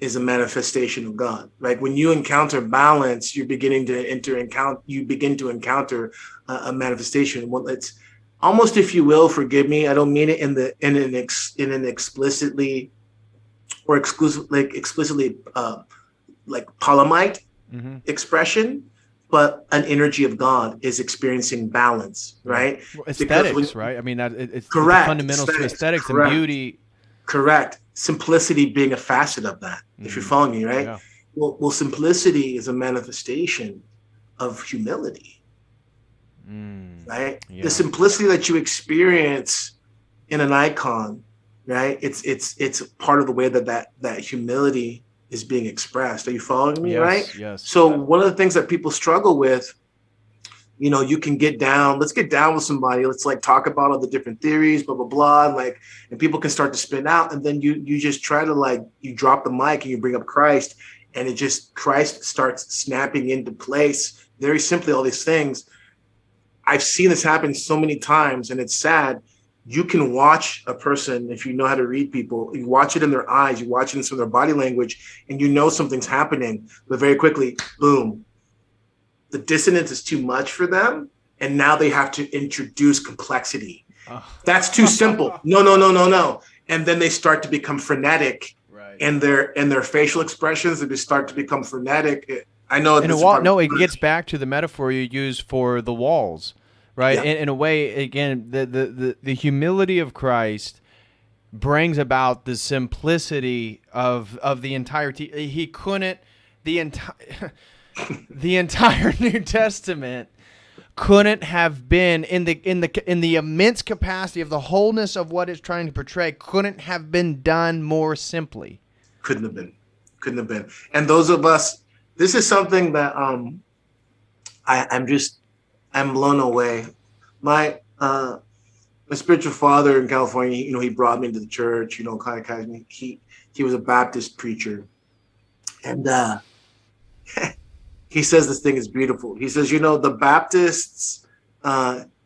is a manifestation of God. Like when you encounter balance, you begin to encounter a manifestation. Well, it's almost, if you will, forgive me, I don't mean it in an explicitly or explicitly like Palamite expression, but an energy of God is experiencing balance, right? Well, aesthetics, right? I mean, it's correct. The fundamentals to aesthetics and beauty. Correct. Simplicity being a facet of that, if you're following me, right? Yeah. Well, simplicity is a manifestation of humility, right? Yeah. The simplicity that you experience in an icon, right? It's part of the way that humility is being expressed. Are you following me, right? Yes. So one of the things that people struggle with, you can let's get down with somebody. Let's talk about all the different theories, blah, blah, blah. And people can start to spin out. And then you just try to you drop the mic and you bring up Christ and Christ starts snapping into place. Very simply, all these things. I've seen this happen so many times and it's sad. You can watch a person, if you know how to read people, you watch it in their eyes, you watch it in some of their body language, and something's happening, but very quickly, boom, the dissonance is too much for them, and now they have to introduce complexity. That's too simple. No. And then they start to become frenetic, right? And their facial expressions, they start to become frenetic. I know. It gets back to the metaphor you use for the walls. Right. Yeah. In a way, again, the humility of Christ brings about the simplicity of the entirety. He couldn't the entire New Testament couldn't have been in the immense capacity of the wholeness of what it's trying to portray, couldn't have been done more simply. Couldn't have been. And those of us, this is something that I'm blown away. My spiritual father in California, he brought me into the church, kind of he was a Baptist preacher. And he says this thing is beautiful. He says, the Baptists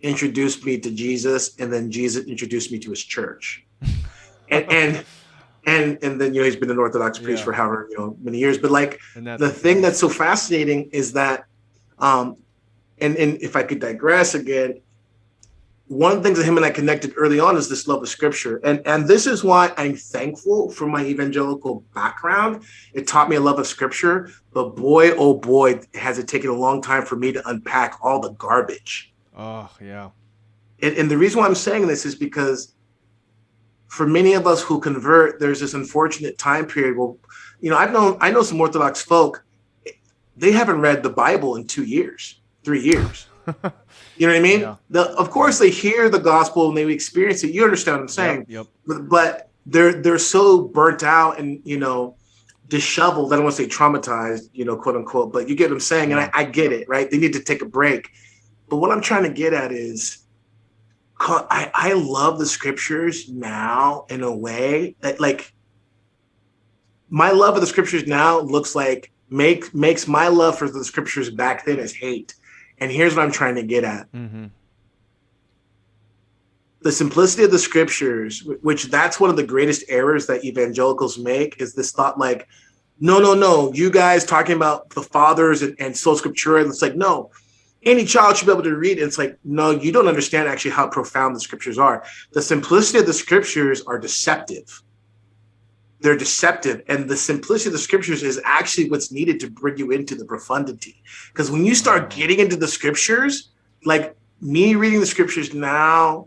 introduced me to Jesus, and then Jesus introduced me to his church. And then he's been an Orthodox priest for however many years. But like the thing that's so fascinating is that, and if I could digress again, one of the things that him and I connected early on is this love of Scripture, and this is why I'm thankful for my evangelical background. It taught me a love of Scripture, but boy, oh boy, has it taken a long time for me to unpack all the garbage. Oh yeah. And the reason why I'm saying this is because for many of us who convert, there's this unfortunate time period where, I know some Orthodox folk, they haven't read the Bible in 2 years, 3 years. You know what I mean? Yeah. Of course, they hear the gospel and they experience it. You understand what I'm saying? Yep. But they're so burnt out and, disheveled. I don't want to say traumatized, quote unquote, but you get what I'm saying. And I get it, right? They need to take a break. But what I'm trying to get at is, I love the Scriptures now in a way that, like, my love of the Scriptures now looks like makes my love for the Scriptures back then as hate. And here's what I'm trying to get at. Mm-hmm. The simplicity of the Scriptures, which that's one of the greatest errors that evangelicals make, is this thought like, no, you guys talking about the fathers and sola scriptura. It's like, no, any child should be able to read it. It's like, no, you don't understand actually how profound the Scriptures are. The simplicity of the Scriptures are deceptive. They're deceptive. And the simplicity of the Scriptures is actually what's needed to bring you into the profundity. Because when you start getting into the Scriptures, like me reading the Scriptures now,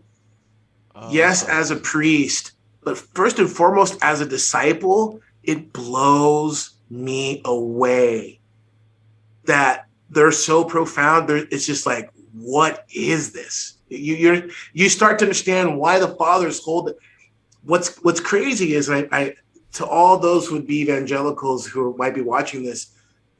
yes, as a priest, but first and foremost as a disciple, it blows me away that they're so profound. It's just like, what is this? You start to understand why the fathers hold it. What's crazy is I to all those who would be evangelicals who might be watching this,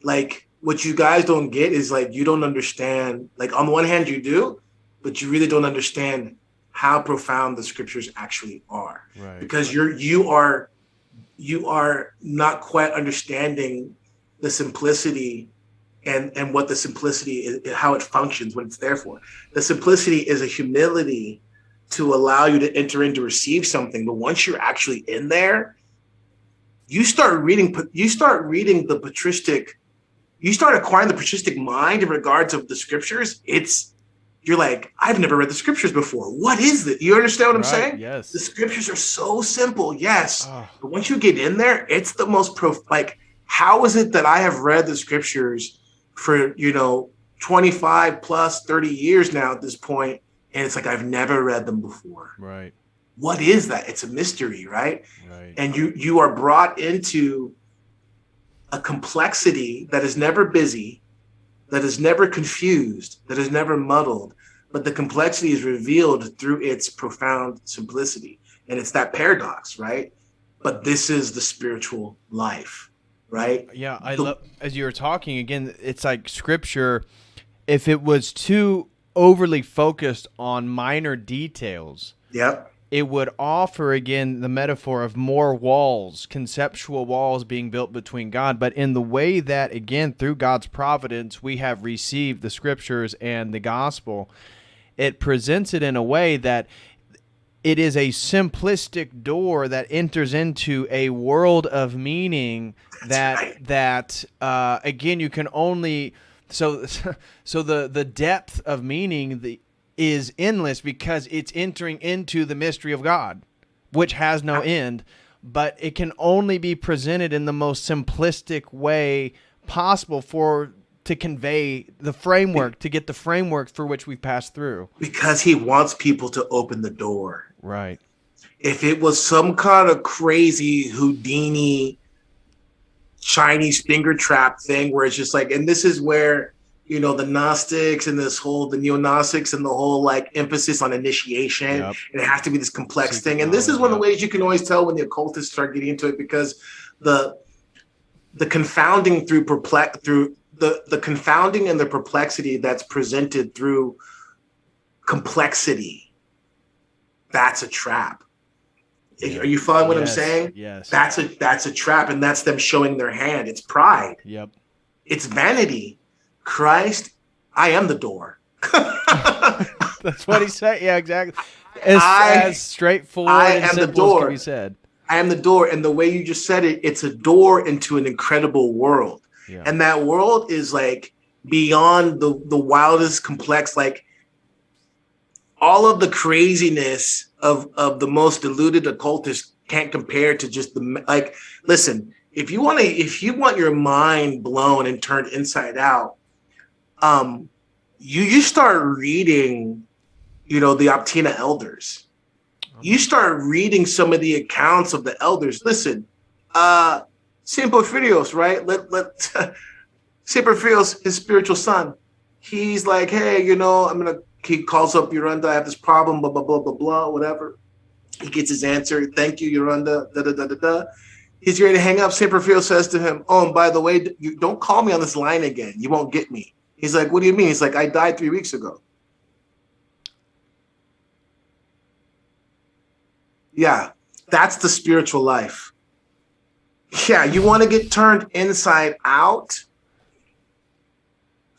like, what you guys don't get is, like, you don't understand, like, on the one hand you do, but you really don't understand how profound the Scriptures actually are. Right. Because you are not quite understanding the simplicity and what the simplicity is, how it functions, what it's there for. The simplicity is a humility to allow you to enter in to receive something. But once you're actually in there, you start reading the patristic, you start acquiring the patristic mind in regards of the Scriptures. You're like, I've never read the Scriptures before. What is this? You understand what I'm saying? Yes. The Scriptures are so simple, yes. But once you get in there, it's the most like, how is it that I have read the Scriptures for, 25 plus 30 years now at this point, and it's like I've never read them before. Right. What is that? It's a mystery, right? Right. And you are brought into a complexity that is never busy, that is never confused, that is never muddled, but the complexity is revealed through its profound simplicity. And it's that paradox, right? But this is the spiritual life, right? Yeah, I love, as you were talking, again, it's like Scripture, if it was too overly focused on minor details, yep, it would offer, again, the metaphor of more walls, conceptual walls being built between God. But in the way that, again, through God's providence, we have received the Scriptures and the gospel, it presents it in a way that it is a simplistic door that enters into a world of meaning that again, you can only... So the depth of meaning is endless because it's entering into the mystery of God, which has no end, but it can only be presented in the most simplistic way possible to convey the framework, to get the framework for which we've passed through. Because he wants people to open the door. Right. If it was some kind of crazy Houdini Chinese finger trap thing where it's just like, and this is where the Gnostics and the neo-Gnostics and the whole like emphasis on initiation. Yep. And it has to be this complex Secret thing. And this is knowledge, one of the yep. ways you can always tell when the occultists start getting into it, because the confounding through the confounding and the perplexity that's presented through complexity, that's a trap. Yeah. Are you following what I'm Yes, saying? yes. That's a trap, and that's them showing their hand. It's pride. Yep. It's vanity. Christ, I am the door. That's what he said. Yeah, exactly. As straightforward and am the simple as door. can be said. I am the door. And the way you just said it, it's a door into an incredible world. Yeah. And that world is like beyond the wildest complex, like all of the craziness of the most deluded occultists can't compare to just listen, if you want your mind blown and turned inside out, you start reading, the Optina elders. You start reading some of the accounts of the elders. Listen, Saint Porphyrios, right? Saint Porphyrios, his spiritual son, he's like, hey, he calls up Yorunda, I have this problem, blah, blah, blah, blah, blah, whatever. He gets his answer. Thank you, Yorunda, da, da, da, da, da. He's ready to hang up. Saint Porphyrios says to him, oh, and by the way, you don't call me on this line again. You won't get me. He's like, what do you mean? He's like, I died 3 weeks ago. Yeah, that's the spiritual life. Yeah, you want to get turned inside out?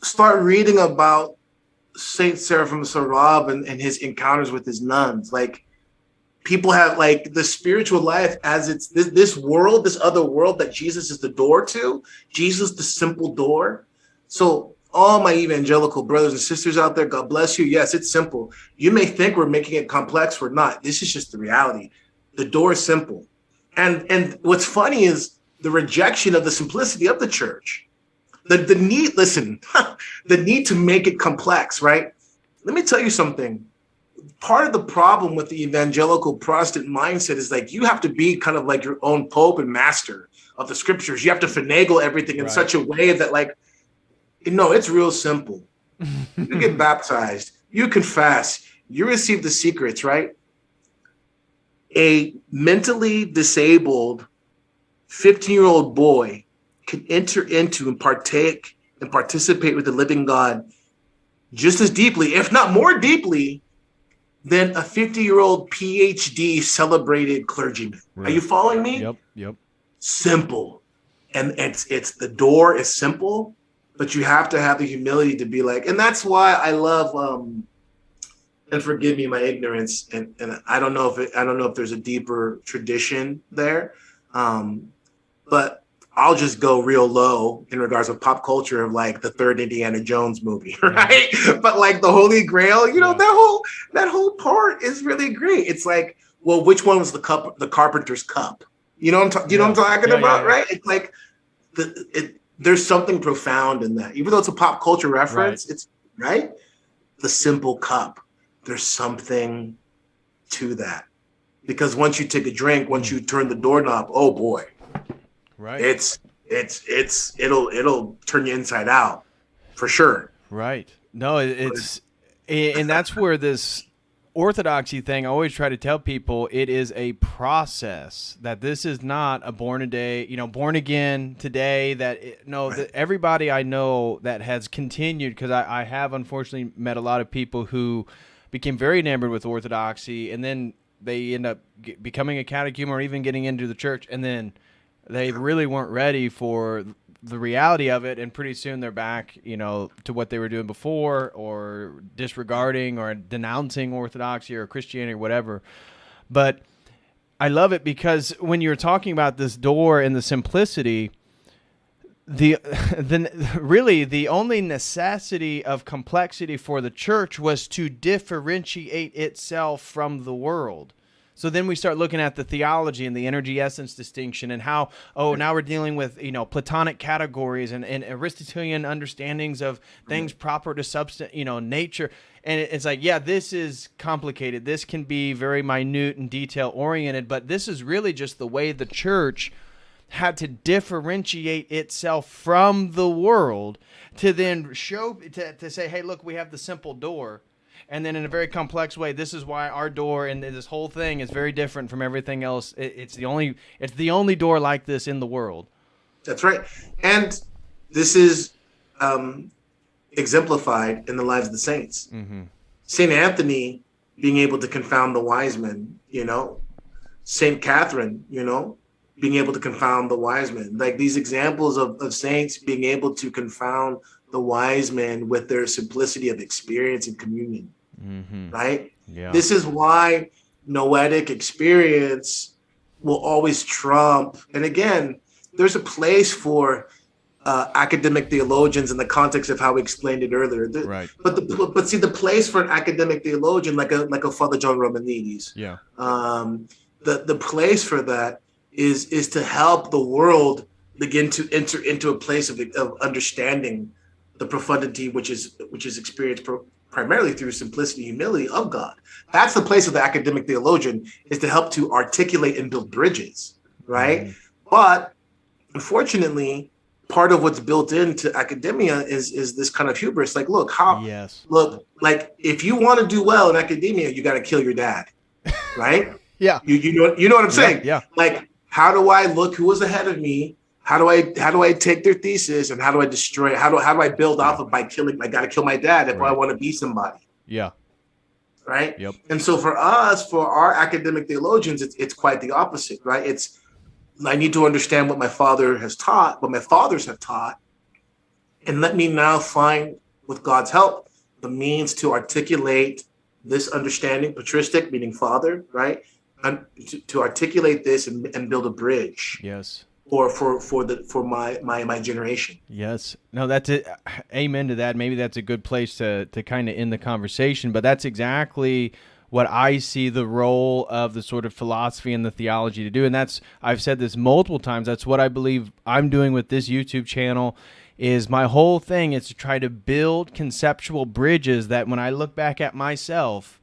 Start reading about Saint Seraphim Sarab and his encounters with his nuns. Like, people have like the spiritual life as it's this world, this other world that Jesus is the door to. Jesus, the simple door. So all my evangelical brothers and sisters out there, God bless you. Yes, it's simple. You may think we're making it complex. We're not. This is just the reality. The door is simple. And what's funny is the rejection of the simplicity of the church. The need, listen, the need to make it complex, right? Let me tell you something. Part of the problem with the evangelical Protestant mindset is like you have to be kind of like your own pope and master of the scriptures. You have to finagle everything in such a way that like, it's real simple. You get baptized, you confess, you receive the secrets, right? A mentally disabled 15-year-old boy can enter into and partake and participate with the living God just as deeply, if not more deeply, than a 50-year-old PhD celebrated clergyman. Right. Are you following me? Yep. Simple. And it's the door is simple, but you have to have the humility to be like, and that's why I love and forgive me my ignorance, and I don't know if there's a deeper tradition there. But I'll just go real low in regards of pop culture of like the third Indiana Jones movie, right? But like the Holy Grail, that whole part is really great. It's like, well, which one was the carpenter's cup? You know what I'm talking about, right? It's like there's something profound in that, even though it's a pop culture reference. Right. It's right. The simple cup. There's something to that, because once you take a drink, once you turn the doorknob, oh boy. Right. It'll turn you inside out for sure. Right. No, and that's where this orthodoxy thing, I always try to tell people it is a process, that this is not a born again today, that everybody I know that has continued, because I have unfortunately met a lot of people who became very enamored with orthodoxy, and then they end up becoming a catechumen or even getting into the church, and then they really weren't ready for the reality of it, and pretty soon they're back, to what they were doing before, or disregarding or denouncing orthodoxy or Christianity or whatever. But I love it because when you're talking about this door and the simplicity, really the only necessity of complexity for the church was to differentiate itself from the world. So then we start looking at the theology and the energy essence distinction, and how, now we're dealing with, Platonic categories and Aristotelian understandings of things proper to substance, nature. And it's like, this is complicated. This can be very minute and detail oriented, but this is really just the way the church had to differentiate itself from the world to then show, to say, hey, look, we have the simple door. And then in a very complex way, this is why our door and this whole thing is very different from everything else. It's the only door like this in the world. That's right. And this is exemplified in the lives of the saints. Mm-hmm. St. Anthony being able to confound the wise men, St. Catherine, being able to confound the wise men. Like these examples of saints being able to confound the wise men with their simplicity of experience and communion, right? Yeah. This is why noetic experience will always trump. And again, there's a place for academic theologians in the context of how we explained it earlier. Right. But see, the place for an academic theologian, like a Father John Romanides, the place for that is to help the world begin to enter into a place of understanding the profundity which is experienced primarily through simplicity, humility of God. That's the place of the academic theologian, is to help to articulate and build bridges, right? But unfortunately, part of what's built into academia is this kind of hubris. Like, look, like if you want to do well in academia, you got to kill your dad, right? Yeah. You know what I'm saying? Yeah. Like, how do I look who was ahead of me? How do I take their thesis and how do I destroy it? How do I build off of by killing? I got to kill my dad if I want to be somebody. Yeah. Right. Yep. And so for us, for our academic theologians, it's quite the opposite, right? I need to understand what my father has taught, what my fathers have taught, and let me now find, with God's help, the means to articulate this understanding, patristic, meaning father, right? And to articulate this and build a bridge. Yes. Or for my generation. Yes. No, that's it. Amen to that. Maybe that's a good place to kind of end the conversation, but that's exactly what I see the role of the sort of philosophy and the theology to do. And I've said this multiple times, that's what I believe I'm doing with this YouTube channel. Is my whole thing is to try to build conceptual bridges that when I look back at myself,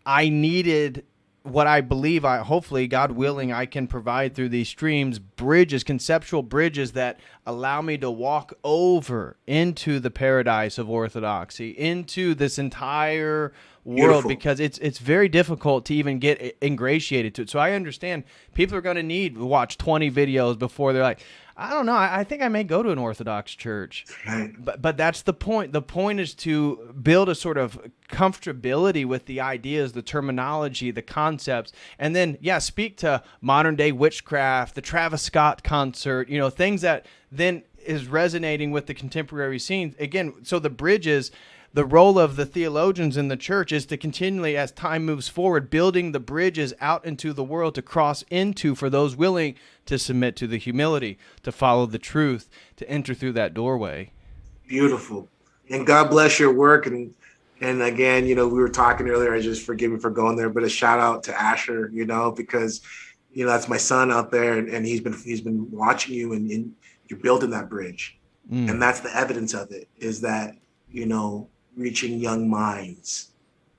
I needed what I believe, hopefully, God willing, I can provide through these streams, bridges, conceptual bridges that allow me to walk over into the paradise of Orthodoxy, into this entire world. Beautiful. Because it's very difficult to even get ingratiated to it. So I understand people are going to need to watch 20 videos before they're like, I don't know, I think I may go to an Orthodox church. Right. But that's the point. The point is to build a sort of comfortability with the ideas, the terminology, the concepts, and then, speak to modern-day witchcraft, the Travis Scott concert, things that then is resonating with the contemporary scene. Again, so the bridges, the role of the theologians in the church is to continually, as time moves forward, building the bridges out into the world to cross into for those willing to submit to the humility, to follow the truth, to enter through that doorway. Beautiful. And God bless your work. And again, we were talking earlier, I just forgive me for going there, but a shout out to Asher, because, that's my son out there and he's been watching you and you're building that bridge. And that's the evidence of it, is that, reaching young minds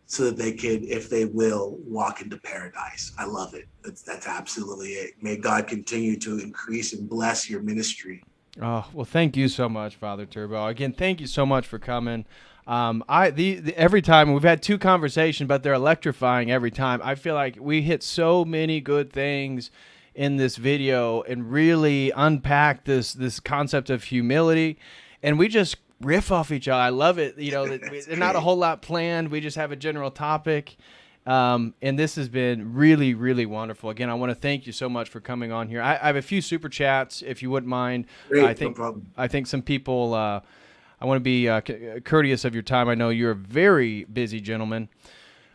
so that they could, if they will, walk into paradise. I love it. That's absolutely it. May God continue to increase and bless your ministry. Oh, well, thank you so much, Father Turbo. Again, thank you so much for coming. Every time we've had 2 conversations, but they're electrifying every time. I feel like we hit so many good things in this video and really unpack this concept of humility, and we just riff off each other. I love it. There's not a whole lot planned. We just have a general topic. And this has been really, really wonderful. Again, I want to thank you so much for coming on here. I have a few super chats, if you wouldn't mind. Great, no problem. I think some people, I want to be courteous of your time. I know you're a very busy gentleman.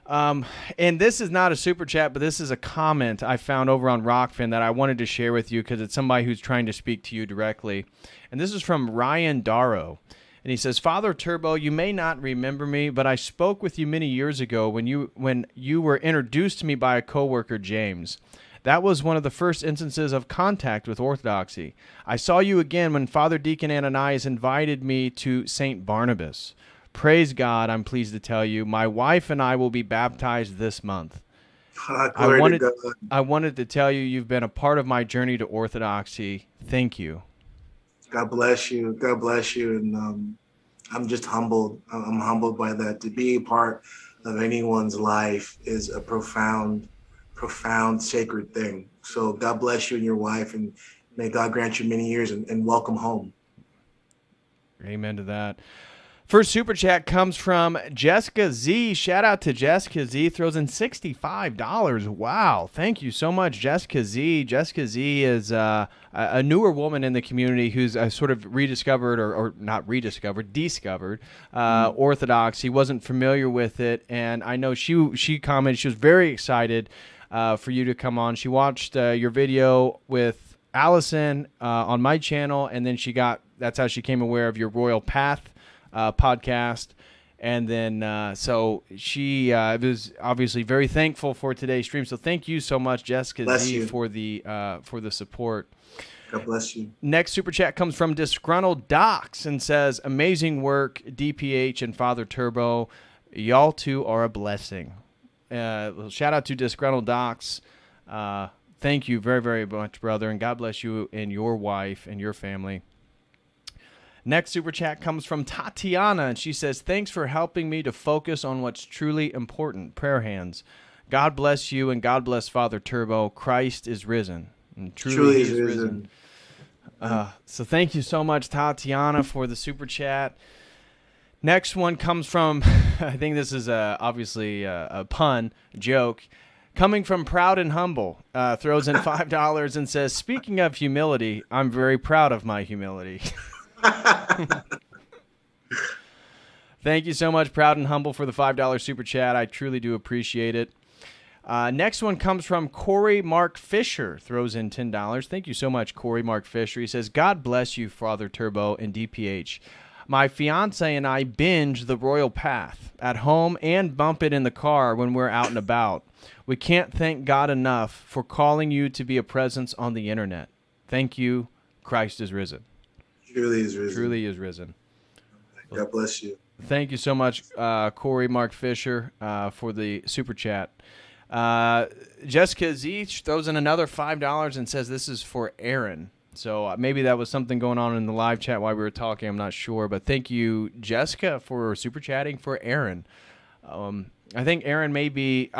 And this is not a super chat, but this is a comment I found over on Rockfin that I wanted to share with you because it's somebody who's trying to speak to you directly. And this is from Ryan Darrow. And he says, Father Turbo, you may not remember me, but I spoke with you many years ago when you were introduced to me by a coworker, James. That was one of the first instances of contact with Orthodoxy. I saw you again when Father Deacon Ananias invited me to St. Barnabas. Praise God, I'm pleased to tell you, my wife and I will be baptized this month. Glory to God. I wanted to tell you you've been a part of my journey to Orthodoxy. Thank you. God bless you. God bless you. And I'm just humbled. I'm humbled by that. To be a part of anyone's life is a profound, profound, sacred thing. So God bless you and your wife, and may God grant you many years and welcome home. Amen to that. First super chat comes from Jessica Z. Shout out to Jessica Z. Throws in $65. Wow. Thank you so much, Jessica Z. Jessica Z is a newer woman in the community who's sort of rediscovered or not rediscovered, discovered Orthodoxy. Wasn't familiar with it. And I know she commented she was very excited for you to come on. She watched your video with Allison on my channel, and then that's how she became aware of your Royal Path podcast, and then so she was obviously very thankful for today's stream. So thank you so much, Jessica Z, for the support. God bless you. Next super chat comes from Disgruntled Docs and says, "Amazing work, DPH and Father Turbo. Y'all two are a blessing." Shout out to Disgruntled Docs. Thank you very, very much, brother, and God bless you and your wife and your family. Next super chat comes from Tatiana, and she says, "Thanks for helping me to focus on what's truly important. Prayer hands. God bless you, and God bless Father Turbo. Christ is risen." And truly he is risen. So thank you so much, Tatiana, for the super chat. Next one comes from, I think this is obviously a pun, joke. Coming from Proud and Humble, throws in $5 and says, "Speaking of humility, I'm very proud of my humility." Thank you so much, Proud and Humble, for the $5 super chat. I truly do appreciate it. Next one comes from Corey Mark Fisher, throws in $10. Thank you so much, Corey Mark Fisher. He says, "God bless you, Father Turbo and DPH. My fiance and I binge the Royal Path at home and bump it in the car when we're out and about. We can't thank God enough for calling you to be a presence on the internet. Thank you. Christ is risen." Truly is risen. Truly is risen. God bless you. Thank you so much, Corey Mark Fisher, for the super chat. Jessica Z throws in another $5 and says this is for Aaron. So maybe that was something going on in the live chat while we were talking. I'm not sure. But thank you, Jessica, for super chatting for Aaron. I think Aaron may be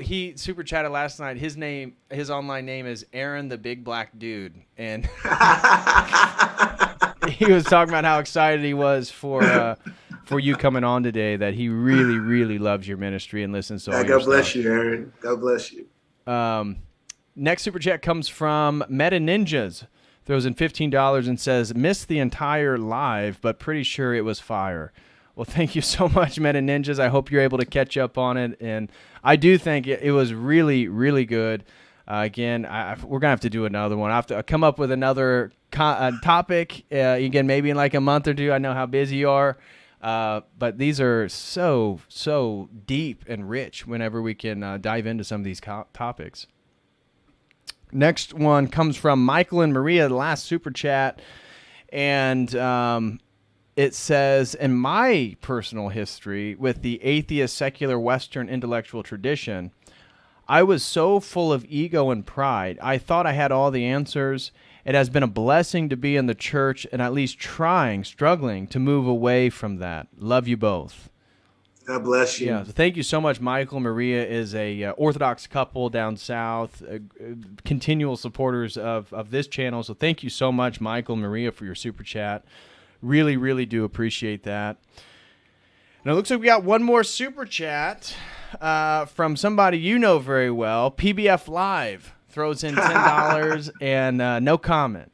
he super chatted last night. His online name is Aaron the Big Black Dude. And he was talking about how excited he was for you coming on today, that he really, really loves your ministry and listens to all your God bless you, Aaron. God bless you. Next super chat comes from Meta Ninjas. Throws in $15 and says, "Missed the entire live, but pretty sure it was fire." Well, thank you so much, Meta Ninjas. I hope you're able to catch up on it. And I do think it was really, really good. Again, we're going to have to do another one. I have to come up with another topic, again, maybe in like a month or two. I know how busy you are. But these are so deep and rich whenever we can dive into some of these topics. Next one comes from Michael and Maria, the last super chat. And it says, "In my personal history with the atheist, secular, Western intellectual tradition, I was so full of ego and pride. I thought I had all the answers. It has been a blessing to be in the church and at least struggling to move away from that. Love you both." God bless you. Yeah, so thank you so much. Michael Maria is a Orthodox couple down south, continual supporters of this channel. So thank you so much, Michael Maria, for your super chat. Really, really do appreciate that. And it looks like we got one more super chat from somebody you know very well, PBF Live. Throws in $10 and no comment.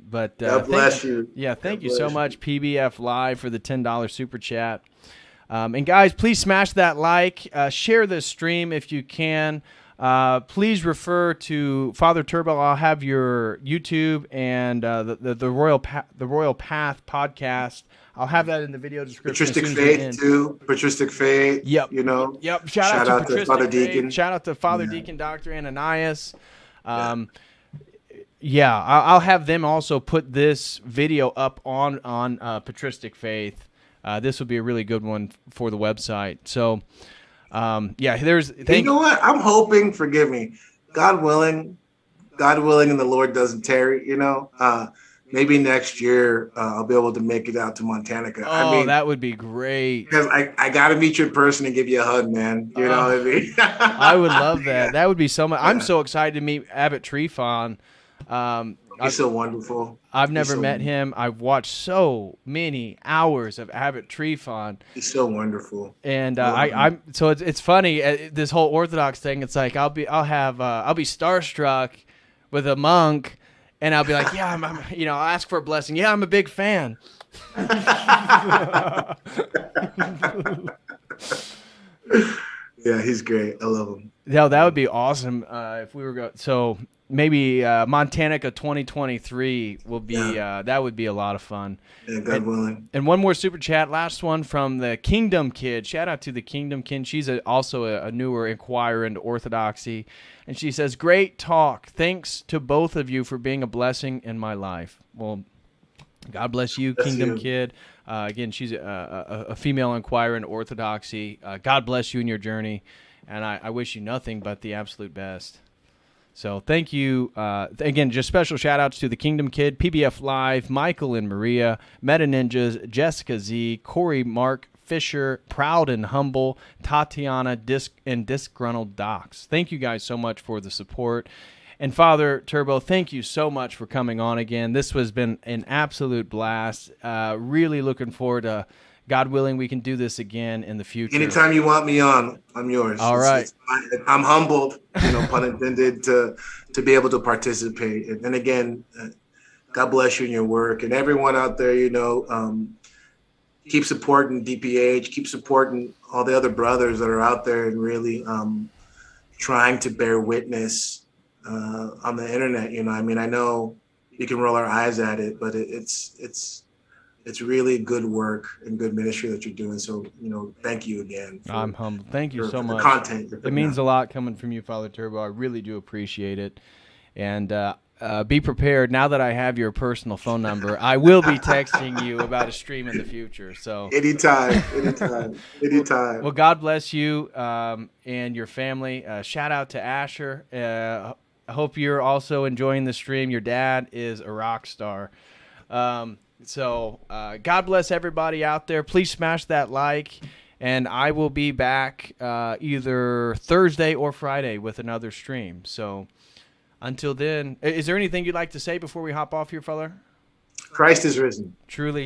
But God bless you. Yeah, thank you so much, PBF Live, for the $10 super chat. And guys, please smash that like. Share this stream if you can. Please refer to Father Turbo. I'll have your YouTube and the Royal Path podcast. I'll have that in the video description. Patristic Faith too. Patristic Faith. Yep. You know. Yep. Shout out to Father Deacon. Shout out to Father Deacon Dr. Ananias. I'll have them also put this video up on Patristic Faith. This will be a really good one for the website. So You know what? I'm hoping, forgive me, God willing, and the Lord doesn't tarry, maybe next year I'll be able to make it out to Montana. That would be great. Because I got to meet you in person and give you a hug, man. You know what I mean? I would love that. Yeah. That would be so much. Yeah. I'm so excited to meet Abbot Trifon. He's so wonderful. I've never met him. I've watched so many hours of Abbot Trifon. He's so wonderful. And I'm so it's funny, this whole Orthodox thing. It's like I'll be starstruck with a monk, and I'll be like, yeah, I'm I'll ask for a blessing. Yeah, I'm a big fan. Yeah, he's great. I love him. Yeah, that would be awesome if we were going. So maybe Montanica 2023 will be that would be a lot of fun. Yeah, God willing. And one more super chat, last one from the Kingdom Kid. Shout out to the Kingdom Kid. She's also a newer inquirer into Orthodoxy, and she says, "Great talk. Thanks to both of you for being a blessing in my life." Well, God bless you, Kingdom Kid. Again, she's a female inquirer in Orthodoxy. God bless you in your journey, and I wish you nothing but the absolute best. So thank you. Again, just special shout-outs to the Kingdom Kid, PBF Live, Michael and Maria, Meta Ninjas, Jessica Z, Corey, Mark, Fisher, Proud and Humble, Tatiana, and Disgruntled Docs. Thank you guys so much for the support. And Father Turbo, thank you so much for coming on again. This has been an absolute blast. Really looking forward to, God willing, we can do this again in the future. Anytime you want me on, I'm yours. All right. I'm humbled, pun intended, to be able to participate. And again, God bless you in your work. And everyone out there, keep supporting DPH, keep supporting all the other brothers that are out there and really trying to bear witness on the internet. I know you can roll our eyes at it, but it's really good work and good ministry that you're doing. So, thank you again. I'm humbled. Thank you so much. The content. It means a lot coming from you, Father Turbo. I really do appreciate it. And be prepared. Now that I have your personal phone number, I will be texting you about a stream in the future. So anytime. Well, God bless you and your family. Shout out to Asher. I hope you're also enjoying the stream. Your dad is a rock star. So God bless everybody out there. Please smash that like, and I will be back either Thursday or Friday with another stream. So until then, is there anything you'd like to say before we hop off here, fella? Christ is risen. Truly.